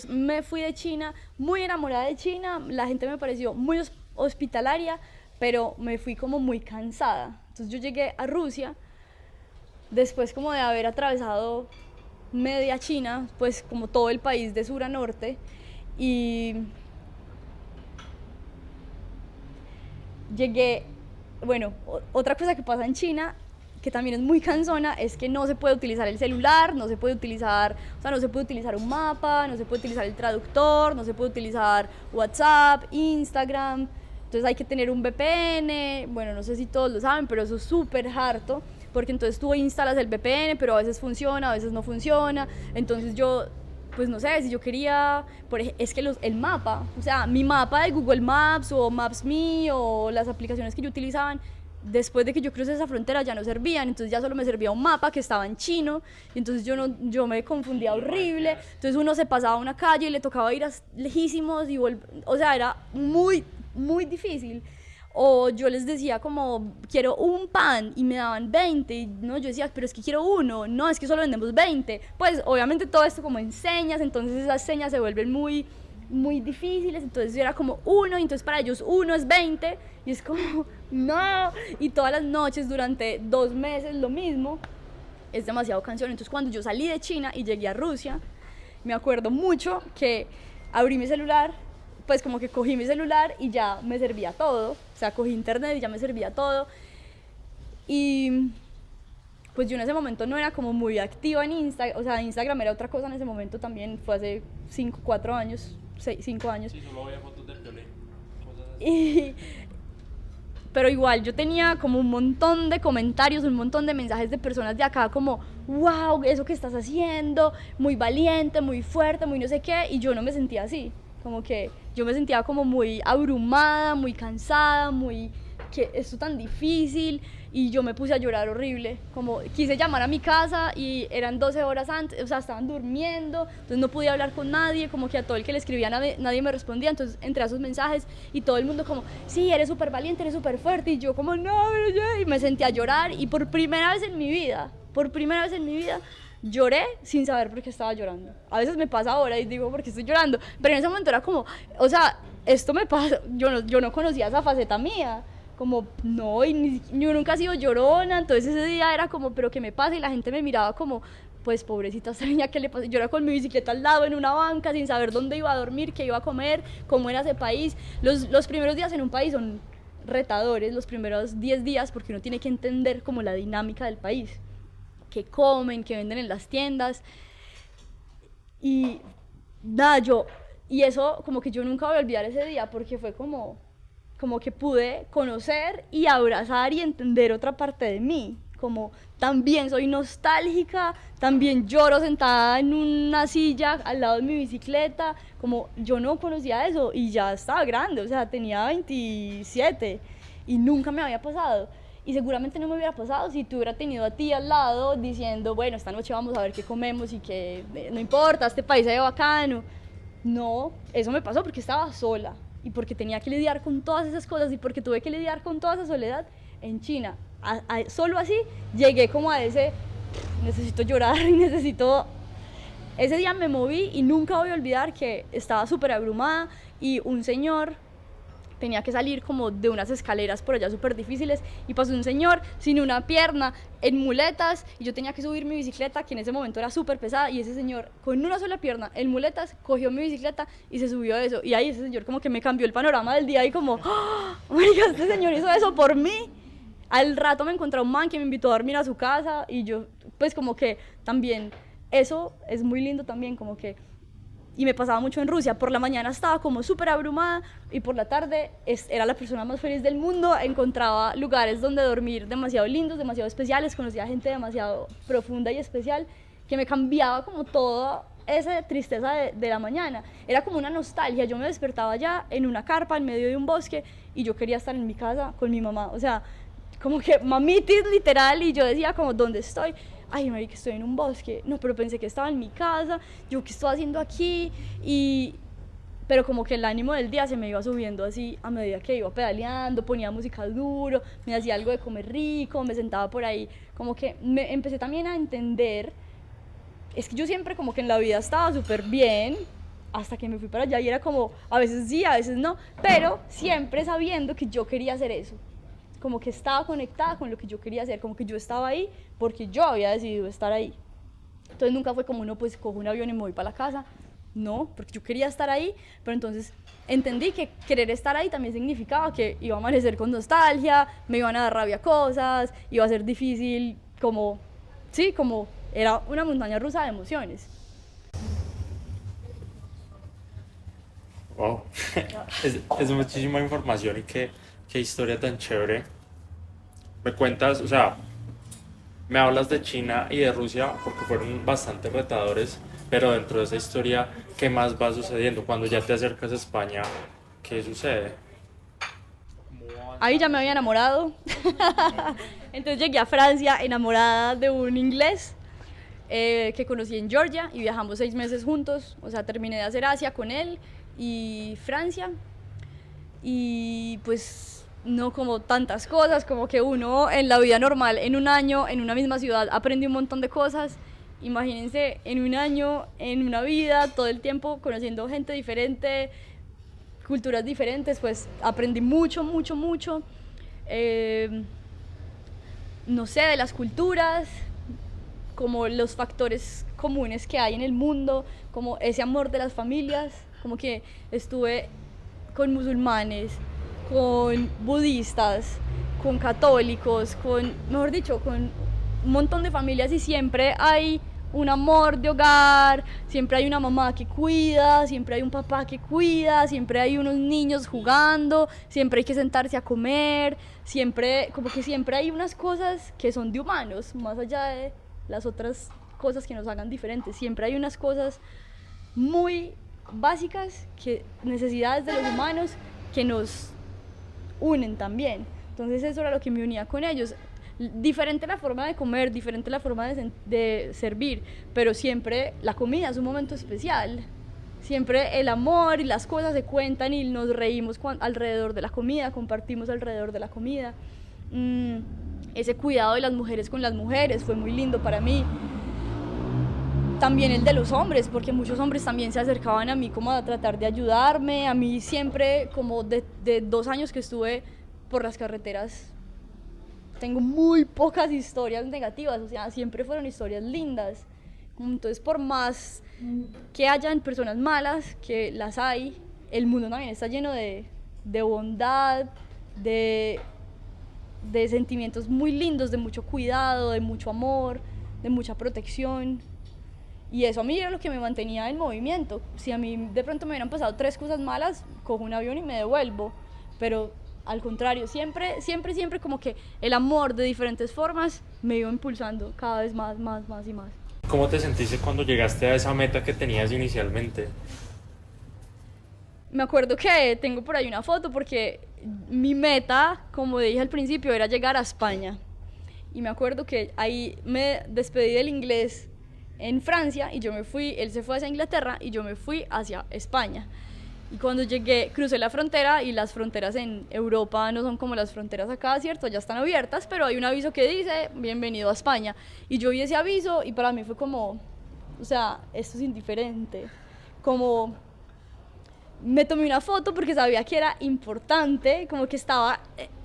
me fui de China muy enamorada de China, la gente me pareció muy hospitalaria, pero me fui como muy cansada. Entonces yo llegué a Rusia después como de haber atravesado media China, pues como todo el país de sur a norte, y llegué, bueno, otra cosa que pasa en China que también es muy cansona es que no se puede utilizar el celular, no se puede utilizar, o sea, no se puede utilizar un mapa, no se puede utilizar el traductor, no se puede utilizar WhatsApp, Instagram, entonces hay que tener un VPN, bueno, no sé si todos lo saben, pero eso es súper harto, porque entonces tú instalas el VPN, pero a veces funciona, a veces no funciona, entonces yo, pues no sé, si yo quería, es que el mapa, o sea, mi mapa de Google Maps o Maps.me o las aplicaciones que yo utilizaban, después de que yo crucé esa frontera ya no servían, entonces ya solo me servía un mapa que estaba en chino, y entonces yo me confundía horrible, entonces uno se pasaba a una calle y le tocaba ir lejísimos, o sea, era muy, muy difícil. O yo les decía como, quiero un pan, y me daban 20, y no, yo decía, pero es que quiero uno, no, es que solo vendemos 20. Pues obviamente todo esto como en señas, entonces esas señas se vuelven muy, muy difíciles, entonces era como uno, y entonces para ellos uno es 20, y es como, no, y todas las noches durante 2 meses lo mismo, es demasiado cansón. Entonces cuando yo salí de China y llegué a Rusia, me acuerdo mucho que abrí mi celular, pues como que cogí mi celular y ya me servía todo, o sea, cogí internet y ya me servía todo, y pues yo en ese momento no era como muy activa en Instagram, o sea, Instagram era otra cosa en ese momento también, fue hace 4 años, 5 años. Sí, solo veía fotos del violín. Pero igual yo tenía como un montón de comentarios, un montón de mensajes de personas de acá como, wow, eso que estás haciendo, muy valiente, muy fuerte, muy no sé qué, y yo no me sentía así, como que yo me sentía como muy abrumada, muy cansada, muy, que esto tan difícil, y yo me puse a llorar horrible, como quise llamar a mi casa y eran 12 horas antes, o sea, estaban durmiendo, entonces no podía hablar con nadie, como que a todo el que le escribía nadie me respondía, entonces entré a sus mensajes y todo el mundo como, sí, eres súper valiente, eres súper fuerte, y yo como, no, y me sentí a llorar, y por primera vez en mi vida, lloré sin saber por qué estaba llorando. A veces me pasa ahora y digo, ¿por qué estoy llorando? Pero en ese momento era como, o sea, esto me pasa, yo no conocía esa faceta mía, como, no, yo nunca he sido llorona, entonces ese día era como, ¿pero qué me pasa? Y la gente me miraba como, pues pobrecita esta niña, ¿qué le pasa? Yo era con mi bicicleta al lado en una banca, sin saber dónde iba a dormir, qué iba a comer, cómo era ese país. Los primeros días en un país son retadores, los primeros 10 días, porque uno tiene que entender como la dinámica del país, qué comen, qué venden en las tiendas, y nada, y eso como que yo nunca voy a olvidar ese día, porque fue como que pude conocer y abrazar y entender otra parte de mí, como también soy nostálgica, también lloro sentada en una silla al lado de mi bicicleta, como yo no conocía eso y ya estaba grande, o sea, tenía 27 y nunca me había pasado. Y seguramente no me hubiera pasado si te hubiera tenido a ti al lado diciendo, bueno, esta noche vamos a ver qué comemos y que no importa, este país es bacano. No, eso me pasó porque estaba sola y porque tenía que lidiar con todas esas cosas y porque tuve que lidiar con toda esa soledad en China. Solo así llegué como a ese, necesito llorar y necesito... Ese día me moví y nunca voy a olvidar que estaba súper abrumada, y un señor tenía que salir como de unas escaleras por allá súper difíciles y pasó un señor sin una pierna, en muletas, y yo tenía que subir mi bicicleta, que en ese momento era súper pesada, y ese señor con una sola pierna, en muletas, cogió mi bicicleta y se subió a eso, y ahí ese señor como que me cambió el panorama del día y como, oh my God, este señor hizo eso por mí. Al rato me encontré un man que me invitó a dormir a su casa y yo pues como que también eso es muy lindo también, como que, y me pasaba mucho en Rusia, por la mañana estaba como súper abrumada y por la tarde era la persona más feliz del mundo, encontraba lugares donde dormir demasiado lindos, demasiado especiales, conocía gente demasiado profunda y especial que me cambiaba como toda esa tristeza de la mañana, era como una nostalgia, yo me despertaba ya en una carpa en medio de un bosque y yo quería estar en mi casa con mi mamá, o sea, como que mamitis literal, y yo decía como, ¿dónde estoy? Ay, marica, estoy en un bosque, no, pero pensé que estaba en mi casa, yo qué estoy haciendo aquí, pero como que el ánimo del día se me iba subiendo así a medida que iba pedaleando, ponía música duro, me hacía algo de comer rico, me sentaba por ahí, como que me empecé también a entender, es que yo siempre como que en la vida estaba súper bien, hasta que me fui para allá y era como, a veces sí, a veces no, pero siempre sabiendo que yo quería hacer eso, como que estaba conectada con lo que yo quería hacer, como que yo estaba ahí porque yo había decidido estar ahí. Entonces nunca fue como, no, pues cojo un avión y me voy para la casa, no, porque yo quería estar ahí, pero entonces entendí que querer estar ahí también significaba que iba a amanecer con nostalgia, me iban a dar rabia cosas, iba a ser difícil, como, sí, como era una montaña rusa de emociones. Wow, es muchísima información y qué historia tan chévere. Me cuentas, o sea, me hablas de China y de Rusia porque fueron bastante retadores, pero dentro de esa historia, ¿qué más va sucediendo? Cuando ya te acercas a España, ¿qué sucede? Ahí ya me había enamorado, entonces llegué a Francia enamorada de un inglés que conocí en Georgia y viajamos 6 meses juntos, o sea, terminé de hacer Asia con él y Francia, y pues no como tantas cosas, como que uno en la vida normal, en un año, en una misma ciudad, aprende un montón de cosas. Imagínense en un año, en una vida, todo el tiempo conociendo gente diferente, culturas diferentes, pues aprendí mucho, mucho, mucho. No sé, de las culturas, como los factores comunes que hay en el mundo, como ese amor de las familias, como que estuve con musulmanes, con budistas, con católicos, con, mejor dicho, con un montón de familias y siempre hay un amor de hogar, siempre hay una mamá que cuida, siempre hay un papá que cuida, siempre hay unos niños jugando, siempre hay que sentarse a comer, siempre, como que siempre hay unas cosas que son de humanos, más allá de las otras cosas que nos hagan diferentes, siempre hay unas cosas muy básicas, necesidades de los humanos que nos unen también. Entonces eso era lo que me unía con ellos. Diferente la forma de comer, diferente la forma de servir, pero siempre la comida es un momento especial. Siempre el amor y las cosas se cuentan y nos reímos alrededor de la comida, compartimos alrededor de la comida. Ese cuidado de las mujeres con las mujeres fue muy lindo para mí. También el de los hombres, porque muchos hombres también se acercaban a mí como a tratar de ayudarme. A mí siempre, como de 2 años que estuve por las carreteras, tengo muy pocas historias negativas, o sea, siempre fueron historias lindas. Entonces, por más que hayan personas malas, que las hay, el mundo también está lleno de bondad, de sentimientos muy lindos, de mucho cuidado, de mucho amor, de mucha protección. Y eso a mí era lo que me mantenía en movimiento. Si a mí de pronto me hubieran pasado 3 cosas malas, cojo un avión y me devuelvo. Pero al contrario, siempre, siempre, siempre como que el amor de diferentes formas me iba impulsando cada vez más, más, más y más. ¿Cómo te sentiste cuando llegaste a esa meta que tenías inicialmente? Me acuerdo que tengo por ahí una foto porque mi meta, como dije al principio, era llegar a España. Y me acuerdo que ahí me despedí del inglés en Francia y yo me fui, él se fue hacia Inglaterra y yo me fui hacia España. Y cuando llegué, crucé la frontera y las fronteras en Europa no son como las fronteras acá, ¿cierto? Ya están abiertas, pero hay un aviso que dice, bienvenido a España. Y yo vi ese aviso y para mí fue como, o sea, esto es indiferente. Como me tomé una foto porque sabía que era importante, como que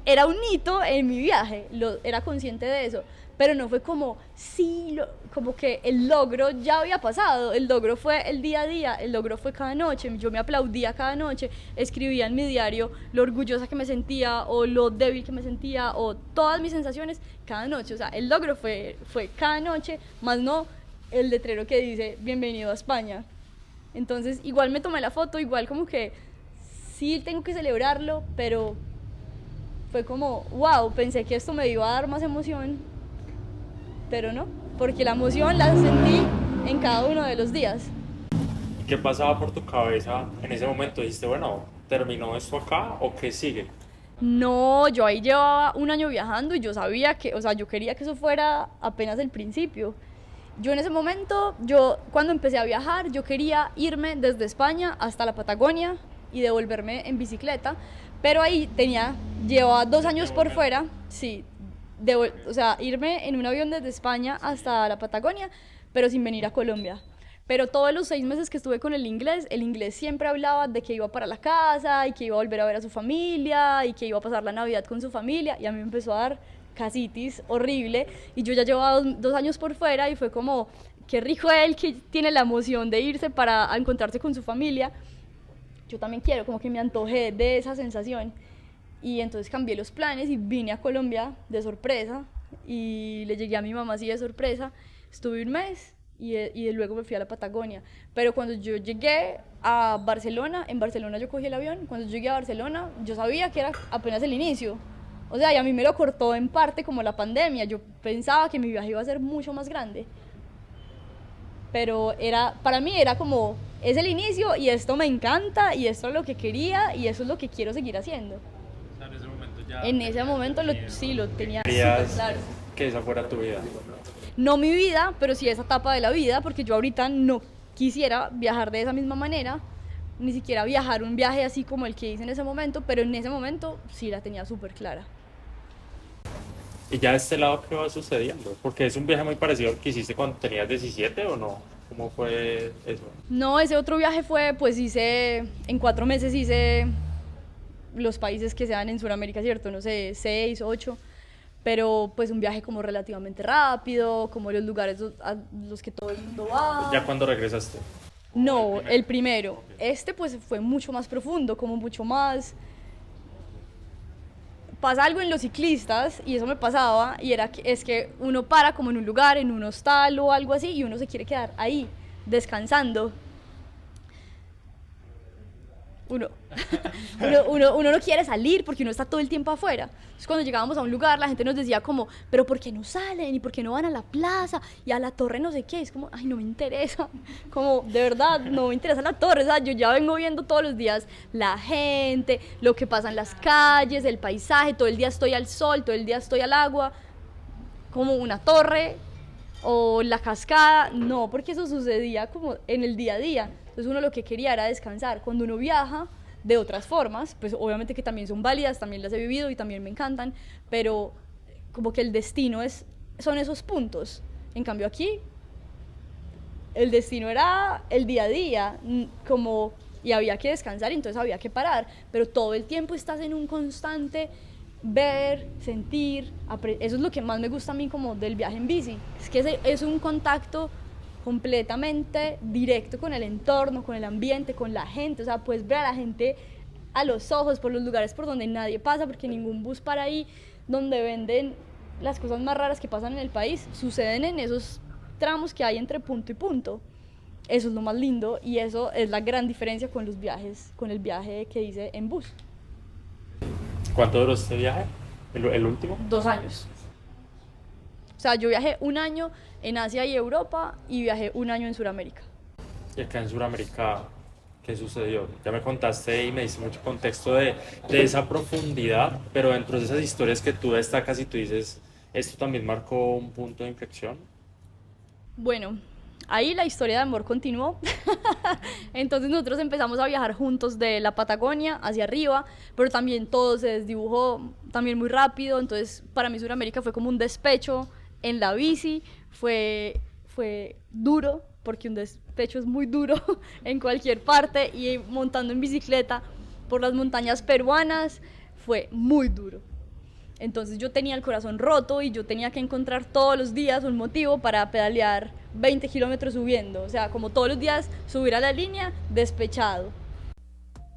era un hito en mi viaje, era consciente de eso, pero no fue como, sí, como que el logro ya había pasado, el logro fue el día a día, el logro fue cada noche, yo me aplaudía cada noche, escribía en mi diario lo orgullosa que me sentía, o lo débil que me sentía, o todas mis sensaciones cada noche, o sea, el logro fue cada noche, más no el letrero que dice, bienvenido a España. Entonces, igual me tomé la foto, igual como que sí tengo que celebrarlo, pero fue como, wow, pensé que esto me iba a dar más emoción, pero no, porque la emoción la sentí en cada uno de los días. ¿Y qué pasaba por tu cabeza en ese momento? Dijiste, bueno, ¿terminó esto acá o qué sigue? No, yo ahí llevaba un año viajando y yo sabía que, o sea, yo quería que eso fuera apenas el principio. Yo en ese momento, cuando empecé a viajar, yo quería irme desde España hasta la Patagonia y devolverme en bicicleta, pero ahí llevaba 2 años por fuera, sí, o sea, irme en un avión desde España hasta la Patagonia, pero sin venir a Colombia. Pero todos los 6 meses que estuve con el inglés siempre hablaba de que iba para la casa y que iba a volver a ver a su familia y que iba a pasar la Navidad con su familia, y a mí me empezó a dar casitis horrible, y yo ya llevaba 2 años por fuera y fue como, qué rico él que tiene la emoción de irse para encontrarse con su familia, yo también quiero, como que me antojé de esa sensación, y entonces cambié los planes y vine a Colombia de sorpresa y le llegué a mi mamá así de sorpresa, estuve un mes y luego me fui a la Patagonia. Pero cuando yo llegué a Barcelona, en Barcelona yo cogí el avión, cuando llegué a Barcelona yo sabía que era apenas el inicio. O sea, y a mí me lo cortó en parte como la pandemia. Yo pensaba que mi viaje iba a ser mucho más grande. Pero para mí era como, es el inicio y esto me encanta y esto es lo que quería y eso es lo que quiero seguir haciendo. O sea, en ese momento ya... En ese momento sí lo tenía súper Querías claro. que esa fuera tu vida. No mi vida, pero sí esa etapa de la vida, porque yo ahorita no quisiera viajar de esa misma manera, ni siquiera viajar un viaje así como el que hice en ese momento, pero en ese momento sí la tenía súper clara. ¿Y ya de este lado qué va sucediendo? Porque es un viaje muy parecido al que hiciste cuando tenías 17 o no. ¿Cómo fue eso? No, ese otro viaje fue, pues en 4 meses hice los países que se dan en Sudamérica, ¿cierto? No sé, 6, 8, pero pues un viaje como relativamente rápido, como los lugares a los que todo el mundo va. ¿Ya cuando regresaste? No, el primero. Este pues fue mucho más profundo, como mucho más... Pasa algo en los ciclistas, y eso me pasaba, y es que uno para como en un lugar, en un hostal o algo así, y uno se quiere quedar ahí, descansando. Uno no quiere salir porque uno está todo el tiempo afuera. Entonces cuando llegábamos a un lugar la gente nos decía como, pero ¿por qué no salen? ¿Y por qué no van a la plaza? Y a la torre no sé qué. Es como, ay, no me interesa. Como, de verdad, no me interesa la torre. O sea, yo ya vengo viendo todos los días la gente, lo que pasa en las calles, el paisaje. Todo el día estoy al sol, todo el día estoy al agua. Como una torre o la cascada. No, porque eso sucedía como en el día a día. Entonces uno lo que quería era descansar. Cuando uno viaja de otras formas, pues obviamente que también son válidas, también las he vivido y también me encantan, pero como que el destino son esos puntos. En cambio aquí, el destino era el día a día, como, y había que descansar y entonces había que parar, pero todo el tiempo estás en un constante ver, sentir, eso es lo que más me gusta a mí como del viaje en bici, es que es un contacto completamente directo con el entorno, con el ambiente, con la gente. O sea, puedes ver a la gente a los ojos por los lugares por donde nadie pasa, porque ningún bus para ahí, donde venden las cosas más raras que pasan en el país, suceden en esos tramos que hay entre punto y punto. Eso es lo más lindo y eso es la gran diferencia con los viajes, con el viaje que hice en bus. ¿Cuánto duró este viaje? ¿El último? 2 años. O sea, yo viajé 1 año en Asia y Europa y viajé 1 año en Sudamérica. Y acá en Sudamérica, ¿qué sucedió? Ya me contaste y me diste mucho contexto de esa profundidad, pero dentro de esas historias que tú destacas y tú dices, ¿esto también marcó un punto de inflexión? Bueno, ahí la historia de amor continuó. Entonces nosotros empezamos a viajar juntos de la Patagonia hacia arriba, pero también todo se desdibujó también muy rápido. Entonces para mí Sudamérica fue como un despecho en la bici, fue duro, porque un despecho es muy duro en cualquier parte, y montando en bicicleta por las montañas peruanas fue muy duro. Entonces yo tenía el corazón roto y yo tenía que encontrar todos los días un motivo para pedalear 20 kilómetros subiendo. O sea, como todos los días subir a la línea despechado.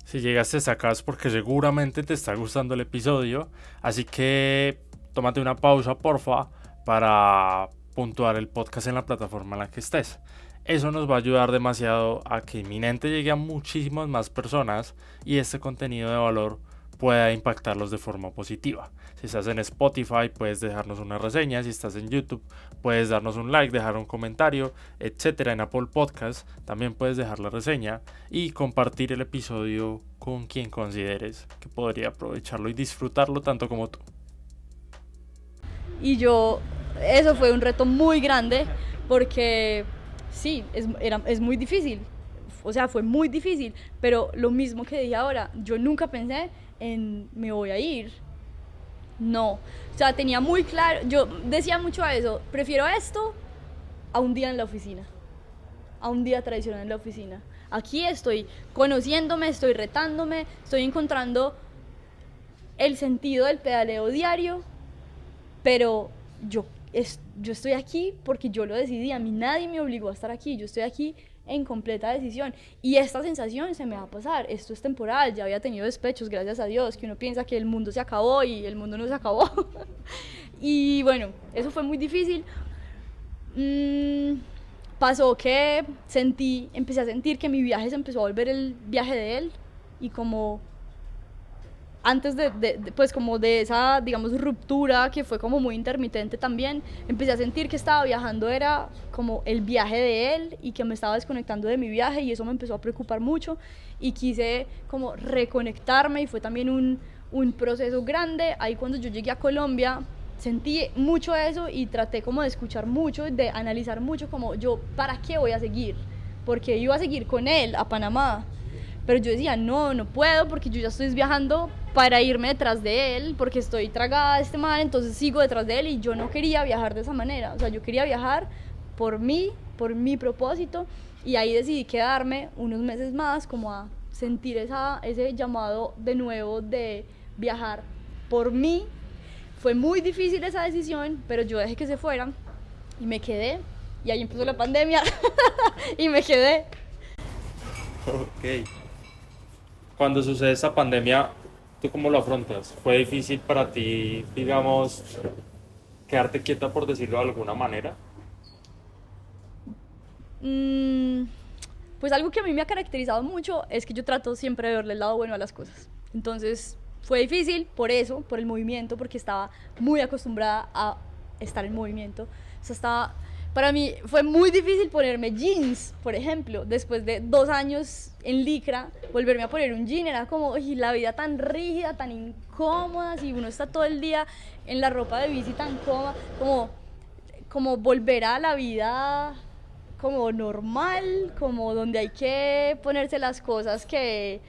Si llegaste hasta acá es porque seguramente te está gustando el episodio, así que tómate una pausa, porfa, para puntuar el podcast en la plataforma en la que estés. Eso nos va a ayudar demasiado a que Inminente llegue a muchísimas más personas y este contenido de valor pueda impactarlos de forma positiva. Si estás en Spotify, puedes dejarnos una reseña. Si estás en YouTube, puedes darnos un like, dejar un comentario, etcétera. En Apple Podcast también puedes dejar la reseña y compartir el episodio con quien consideres que podría aprovecharlo y disfrutarlo tanto como tú. Y eso fue un reto muy grande porque sí, es muy difícil. O sea, fue muy difícil, pero lo mismo que dije ahora, yo nunca pensé en me voy a ir. No, o sea, tenía muy claro, yo decía mucho a eso, prefiero esto a un día en la oficina, a un día tradicional en la oficina. Aquí estoy conociéndome, estoy retándome, estoy encontrando el sentido del pedaleo diario, pero yo estoy aquí porque yo lo decidí, a mí nadie me obligó a estar aquí, yo estoy aquí en completa decisión, y esta sensación se me va a pasar, esto es temporal, ya había tenido despechos, gracias a Dios, que uno piensa que el mundo se acabó y el mundo no se acabó. Y bueno, eso fue muy difícil. Pasó que empecé a sentir que mi viaje se empezó a volver el viaje de él, y como antes pues como de esa, digamos, ruptura que fue como muy intermitente también, empecé a sentir que estaba viajando era como el viaje de él y que me estaba desconectando de mi viaje, y eso me empezó a preocupar mucho y quise como reconectarme, y fue también un proceso grande. Ahí cuando yo llegué a Colombia sentí mucho eso y traté como de escuchar mucho, de analizar mucho como yo, ¿para qué voy a seguir? Porque iba a seguir con él a Panamá, pero yo decía, no puedo, porque yo ya estoy viajando para irme detrás de él, porque estoy tragada de este man, entonces sigo detrás de él, y yo no quería viajar de esa manera. O sea, yo quería viajar por mí, por mi propósito, y ahí decidí quedarme unos meses más como a sentir ese llamado de nuevo de viajar por mí. Fue muy difícil esa decisión, pero yo dejé que se fueran y me quedé, y ahí empezó la pandemia y me quedé. Ok. Cuando sucede esta pandemia, ¿tú cómo lo afrontas? ¿Fue difícil para ti, digamos, quedarte quieta, por decirlo de alguna manera? Pues algo que a mí me ha caracterizado mucho es que yo trato siempre de verle el lado bueno a las cosas. Entonces fue difícil por eso, por el movimiento, porque estaba muy acostumbrada a estar en movimiento. O sea, para mí fue muy difícil ponerme jeans, por ejemplo. Después de 2 años en licra, volverme a poner un jean era como la vida tan rígida, tan incómoda, si uno está todo el día en la ropa de bici tan cómoda, como volver a la vida como normal, como donde hay que ponerse las cosas que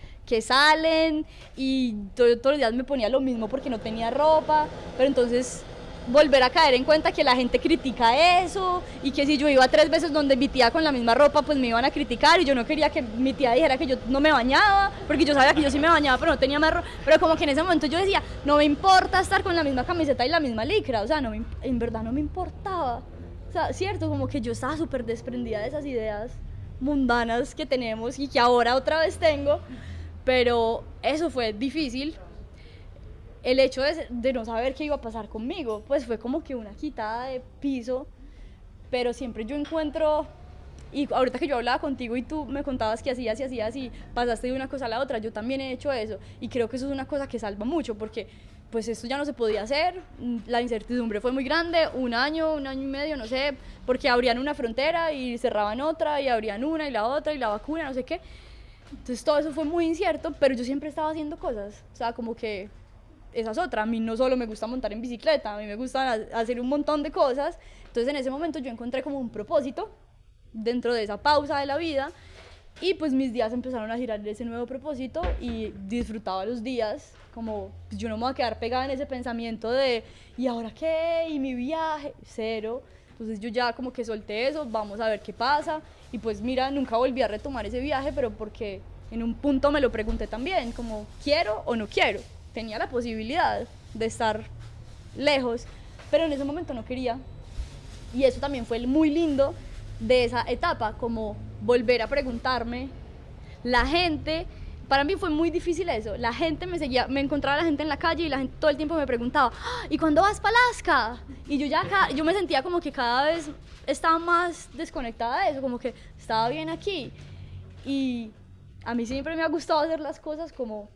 salen, y todos los días me ponía lo mismo porque no tenía ropa, pero entonces volver a caer en cuenta que la gente critica eso, y que si yo iba 3 veces donde mi tía con la misma ropa, pues me iban a criticar, y yo no quería que mi tía dijera que yo no me bañaba, porque yo sabía que yo sí me bañaba, pero no tenía más ropa. Pero como que en ese momento yo decía, no me importa estar con la misma camiseta y la misma licra, o sea, en verdad no me importaba. O sea, cierto, como que yo estaba súper desprendida de esas ideas mundanas que tenemos y que ahora otra vez tengo, pero eso fue difícil. El hecho de no saber qué iba a pasar conmigo, pues fue como que una quitada de piso, pero siempre yo encuentro, y ahorita que yo hablaba contigo y tú me contabas que hacías y hacías y pasaste de una cosa a la otra, yo también he hecho eso, y creo que eso es una cosa que salva mucho, porque pues esto ya no se podía hacer, la incertidumbre fue muy grande, un año y medio, no sé, porque abrían una frontera y cerraban otra, y abrían una y la otra, y la vacuna, no sé qué, entonces todo eso fue muy incierto, pero yo siempre estaba haciendo cosas, o sea, como que esa es otra, a mí no solo me gusta montar en bicicleta, a mí me gusta hacer un montón de cosas. Entonces en ese momento yo encontré como un propósito dentro de esa pausa de la vida, y pues mis días empezaron a girar de ese nuevo propósito, y disfrutaba los días, como yo no me voy a quedar pegada en ese pensamiento de ¿y ahora qué? ¿Y mi viaje? Cero. Entonces yo ya como que solté eso, vamos a ver qué pasa. Y pues mira, nunca volví a retomar ese viaje, pero porque en un punto me lo pregunté también, como quiero o no quiero. Tenía la posibilidad de estar lejos, pero en ese momento no quería. Y eso también fue muy lindo de esa etapa, como volver a preguntarme. La gente, para mí fue muy difícil eso, la gente me seguía, me encontraba la gente en la calle y la gente todo el tiempo me preguntaba, "¡Ah! ¿Y cuándo vas para Alaska?". Y yo me sentía como que cada vez estaba más desconectada de eso, como que estaba bien aquí. Y a mí siempre me ha gustado hacer las cosas como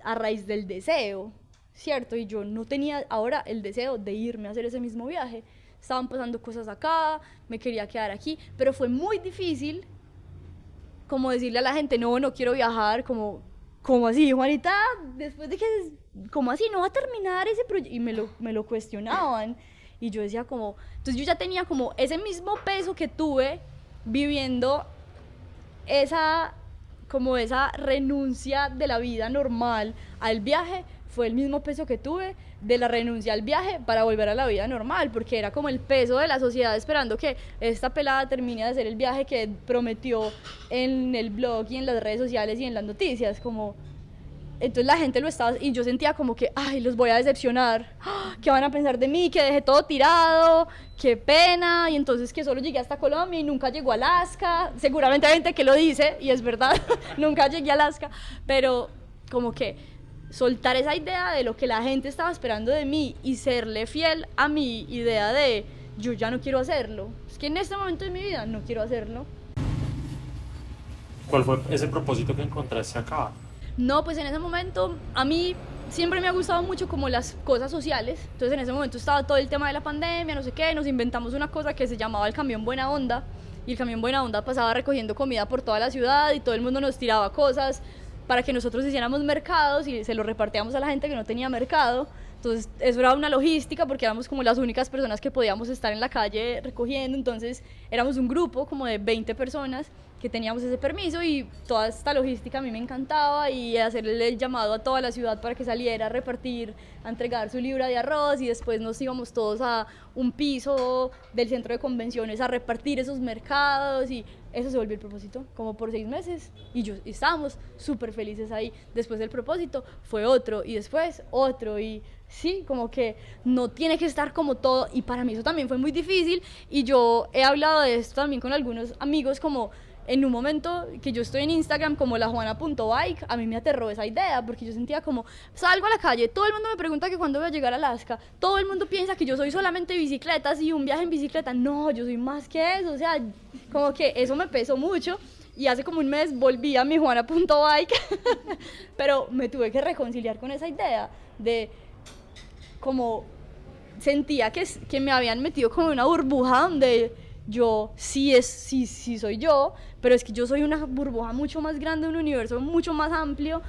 a raíz del deseo, ¿cierto? Y yo no tenía ahora el deseo de irme a hacer ese mismo viaje. Estaban pasando cosas acá, me quería quedar aquí, pero fue muy difícil como decirle a la gente, no, no quiero viajar, como así, Juanita, después de que, como así, no va a terminar ese proyecto, y me lo cuestionaban, y yo decía como, entonces yo ya tenía como ese mismo peso que tuve viviendo como esa renuncia de la vida normal al viaje, fue el mismo peso que tuve de la renuncia al viaje para volver a la vida normal, porque era como el peso de la sociedad esperando que esta pelada termine de hacer el viaje que prometió en el blog y en las redes sociales y en las noticias, como entonces la gente lo estaba, y yo sentía como que, ay, los voy a decepcionar, ¿qué van a pensar de mí? Que dejé todo tirado, qué pena, y entonces que solo llegué hasta Colombia y nunca llegó a Alaska, seguramente hay gente que lo dice, y es verdad, nunca llegué a Alaska, pero como que soltar esa idea de lo que la gente estaba esperando de mí y serle fiel a mi idea de, yo ya no quiero hacerlo, es que en este momento de mi vida no quiero hacerlo. ¿Cuál fue ese propósito que encontraste acá? No, pues en ese momento a mí siempre me ha gustado mucho como las cosas sociales, entonces en ese momento estaba todo el tema de la pandemia, no sé qué, nos inventamos una cosa que se llamaba el camión Buena Onda, y el camión Buena Onda pasaba recogiendo comida por toda la ciudad y todo el mundo nos tiraba cosas para que nosotros hiciéramos mercados y se lo repartíamos a la gente que no tenía mercado. Entonces eso era una logística porque éramos como las únicas personas que podíamos estar en la calle recogiendo, entonces éramos un grupo como de 20 personas que teníamos ese permiso y toda esta logística a mí me encantaba y hacerle el llamado a toda la ciudad para que saliera a repartir, a entregar su libra de arroz y después nos íbamos todos a un piso del centro de convenciones a repartir esos mercados y eso se volvió el propósito como por 6 meses y estábamos súper felices ahí. Después del propósito fue otro y después otro y sí, como que no tiene que estar como todo y para mí eso también fue muy difícil y yo he hablado de esto también con algunos amigos como en un momento que yo estoy en Instagram como lajuana.bike, a mí me aterró esa idea porque yo sentía como, salgo a la calle, todo el mundo me pregunta que cuándo voy a llegar a Alaska, todo el mundo piensa que yo soy solamente bicicletas y un viaje en bicicleta, no, yo soy más que eso, o sea, como que eso me pesó mucho y hace como un mes volví a mi juana.bike, pero me tuve que reconciliar con esa idea de como sentía que me habían metido como en una burbuja donde yo sí soy yo, pero es que yo soy una burbuja mucho más grande, un universo mucho más amplio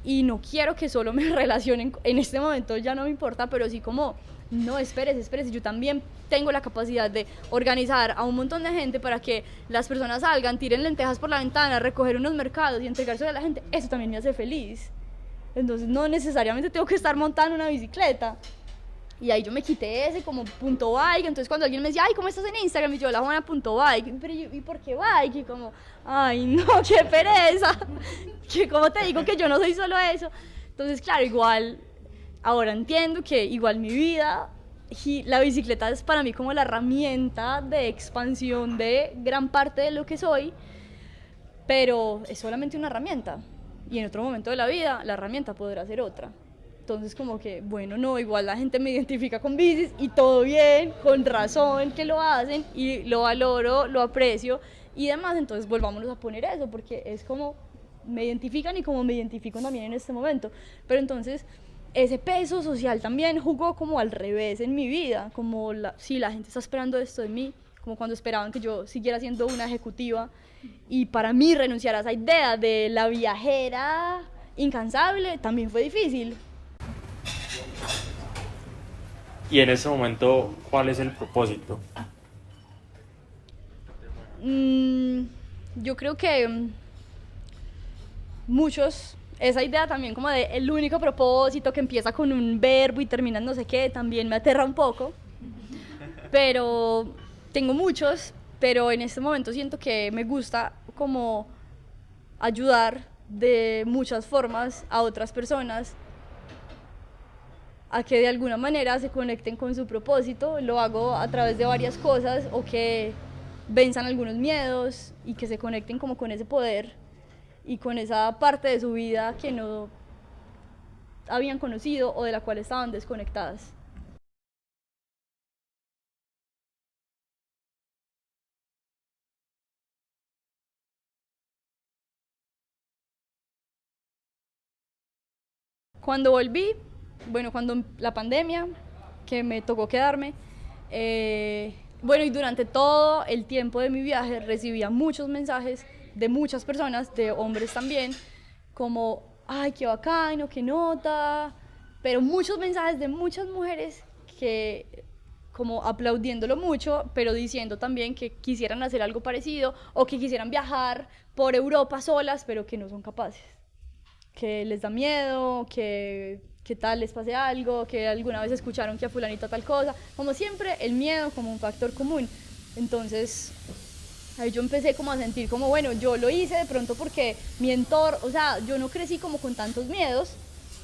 y no quiero que solo me relacionen, en este momento ya no me importa, pero sí como, no, espérese, yo también tengo la capacidad de organizar a un montón de gente para que las personas salgan, tiren lentejas por la ventana, recoger unos mercados y entregárselo a la gente, eso también me hace feliz, entonces no necesariamente tengo que estar montando una bicicleta. Y ahí yo me quité ese como punto bike, entonces cuando alguien me decía, ay, ¿cómo estás en Instagram? Y yo, la Juana.bike, pero yo, ¿y por qué bike? Y como, ay, no, qué pereza, que como te digo que yo no soy solo eso. Entonces, claro, igual, ahora entiendo que igual mi vida, y la bicicleta es para mí como la herramienta de expansión de gran parte de lo que soy, pero es solamente una herramienta, y en otro momento de la vida la herramienta podrá ser otra. Entonces como que, bueno, no, igual la gente me identifica con bicis y todo bien, con razón que lo hacen y lo valoro, lo aprecio y demás, entonces volvámonos a poner eso porque es como me identifican y como me identifico también en este momento. Pero entonces ese peso social también jugó como al revés en mi vida, como sí, la gente está esperando esto de mí, como cuando esperaban que yo siguiera siendo una ejecutiva y para mí renunciar a esa idea de la viajera incansable también fue difícil. Y en ese momento, ¿cuál es el propósito? Yo creo que muchos, esa idea también como de el único propósito que empieza con un verbo y termina en no sé qué, también me aterra un poco. pero tengo muchos, pero en este momento siento que me gusta como ayudar de muchas formas a otras personas a que de alguna manera se conecten con su propósito. Lo hago a través de varias cosas, o que venzan algunos miedos y que se conecten como con ese poder y con esa parte de su vida que no habían conocido o de la cual estaban desconectadas. Cuando volví, bueno, cuando la pandemia, que me tocó quedarme, bueno, y durante todo el tiempo de mi viaje recibía muchos mensajes de muchas personas, de hombres también, como, ay, qué bacano, qué nota, pero muchos mensajes de muchas mujeres que como aplaudiéndolo mucho, pero diciendo también que quisieran hacer algo parecido o que quisieran viajar por Europa solas, pero que no son capaces, que les da miedo, que tal les pase algo, que alguna vez escucharon que a fulanita tal cosa, como siempre el miedo como un factor común. Entonces ahí yo empecé como a sentir como, bueno, yo lo hice de pronto porque mi entorno, o sea, yo no crecí como con tantos miedos,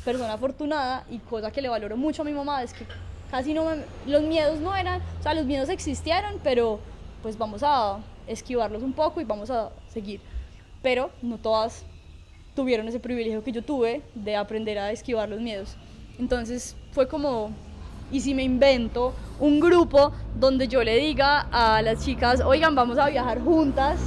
persona afortunada, y cosa que le valoro mucho a mi mamá es que casi no los miedos no eran, o sea, los miedos existieron, pero pues vamos a esquivarlos un poco y vamos a seguir. Pero no todas tuvieron ese privilegio que yo tuve de aprender a esquivar los miedos. Entonces fue como, ¿y si me invento un grupo donde yo le diga a las chicas, oigan, vamos a viajar juntas?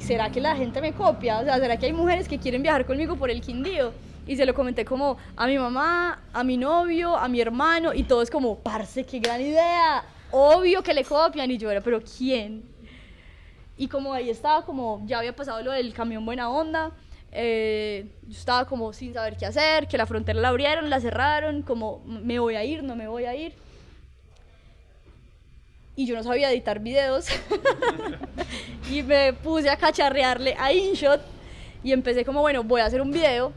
¿Será que la gente me copia? O sea, ¿será que hay mujeres que quieren viajar conmigo por el Quindío? Y se lo comenté como a mi mamá, a mi novio, a mi hermano, y todos como, parce, qué gran idea, obvio que le copian. Y yo era, pero ¿quién? Y como ahí estaba, como ya había pasado lo del camión Buena Onda, yo estaba como sin saber qué hacer, que la frontera la abrieron, la cerraron, como me voy a ir, no me voy a ir. Y yo no sabía editar videos y me puse a cacharrearle a InShot y empecé como, bueno, voy a hacer un video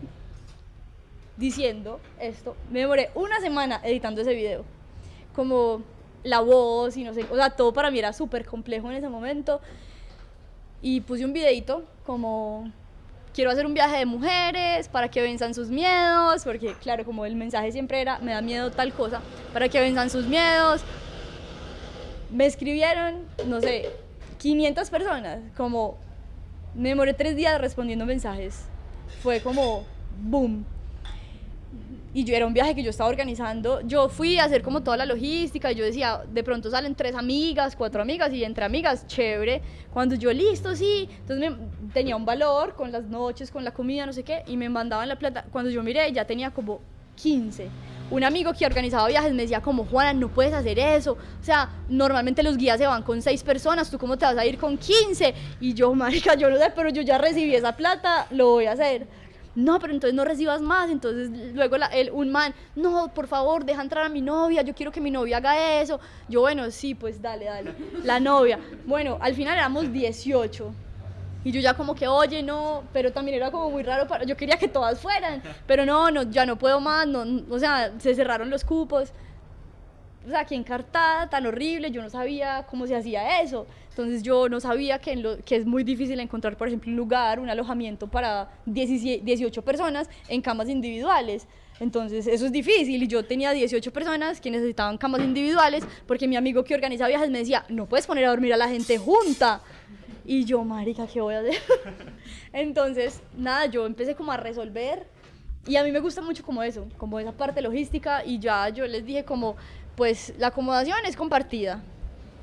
diciendo esto. Me demoré una semana editando ese video, como la voz y no sé, o sea, todo para mí era súper complejo en ese momento. Y puse un videito como, quiero hacer un viaje de mujeres para que venzan sus miedos, porque claro, como el mensaje siempre era, me da miedo tal cosa, para que venzan sus miedos. Me escribieron, no sé, 500 personas, como me demoré 3 días respondiendo mensajes. Fue como, boom. Y yo era un viaje que yo estaba organizando, yo fui a hacer como toda la logística, y yo decía, de pronto salen 3 amigas, 4 amigas, y entre amigas, chévere. Cuando yo, listo, sí, entonces tenía un valor con las noches, con la comida, no sé qué, y me mandaban la plata. Cuando yo miré, ya tenía como 15. Un amigo que organizaba viajes me decía como, Juana, no puedes hacer eso, o sea, normalmente los guías se van con 6 personas, ¿tú cómo te vas a ir con 15? Y yo, marica, yo no sé, pero yo ya recibí esa plata, lo voy a hacer. No, pero entonces no recibas más. Entonces luego un man, no, por favor, deja entrar a mi novia, yo quiero que mi novia haga eso. Yo, bueno, sí, pues dale, la novia. Bueno, al final éramos 18. Y yo ya como que, oye, no, pero también era como muy raro, yo quería que todas fueran, pero no, ya no puedo más, no, o sea, se cerraron los cupos. O sea, aquí en Cartago, tan horrible, yo no sabía cómo se hacía eso. Entonces yo no sabía que es muy difícil encontrar, por ejemplo, un lugar, un alojamiento para 18 personas en camas individuales. Entonces eso es difícil, y yo tenía 18 personas que necesitaban camas individuales, porque mi amigo que organiza viajes me decía, no puedes poner a dormir a la gente junta. Y yo, marica, ¿qué voy a hacer? Entonces, nada, yo empecé como a resolver, y a mí me gusta mucho como eso, como esa parte logística, y ya yo les dije como, pues la acomodación es compartida.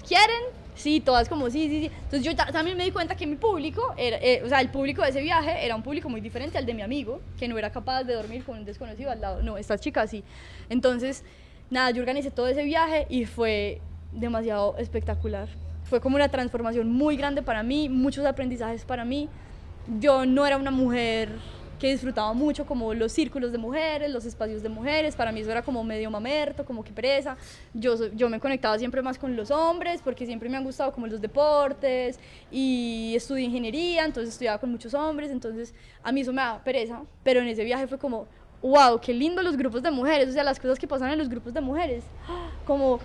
¿Quieren? Sí, todas como sí, sí, sí. Entonces yo también me di cuenta que mi público, o sea, el público de ese viaje era un público muy diferente al de mi amigo, que no era capaz de dormir con un desconocido al lado. No, estas chicas sí. Entonces, nada, yo organicé todo ese viaje y fue demasiado espectacular. Fue como una transformación muy grande para mí, muchos aprendizajes para mí. Yo no era una mujer que disfrutaba mucho como los círculos de mujeres, los espacios de mujeres. Para mí eso era como medio mamerto, como que pereza. Yo me conectaba siempre más con los hombres, porque siempre me han gustado como los deportes, y estudié ingeniería, entonces estudiaba con muchos hombres, entonces a mí eso me daba pereza. Pero en ese viaje fue como, wow, qué lindo los grupos de mujeres, o sea, las cosas que pasan en los grupos de mujeres, como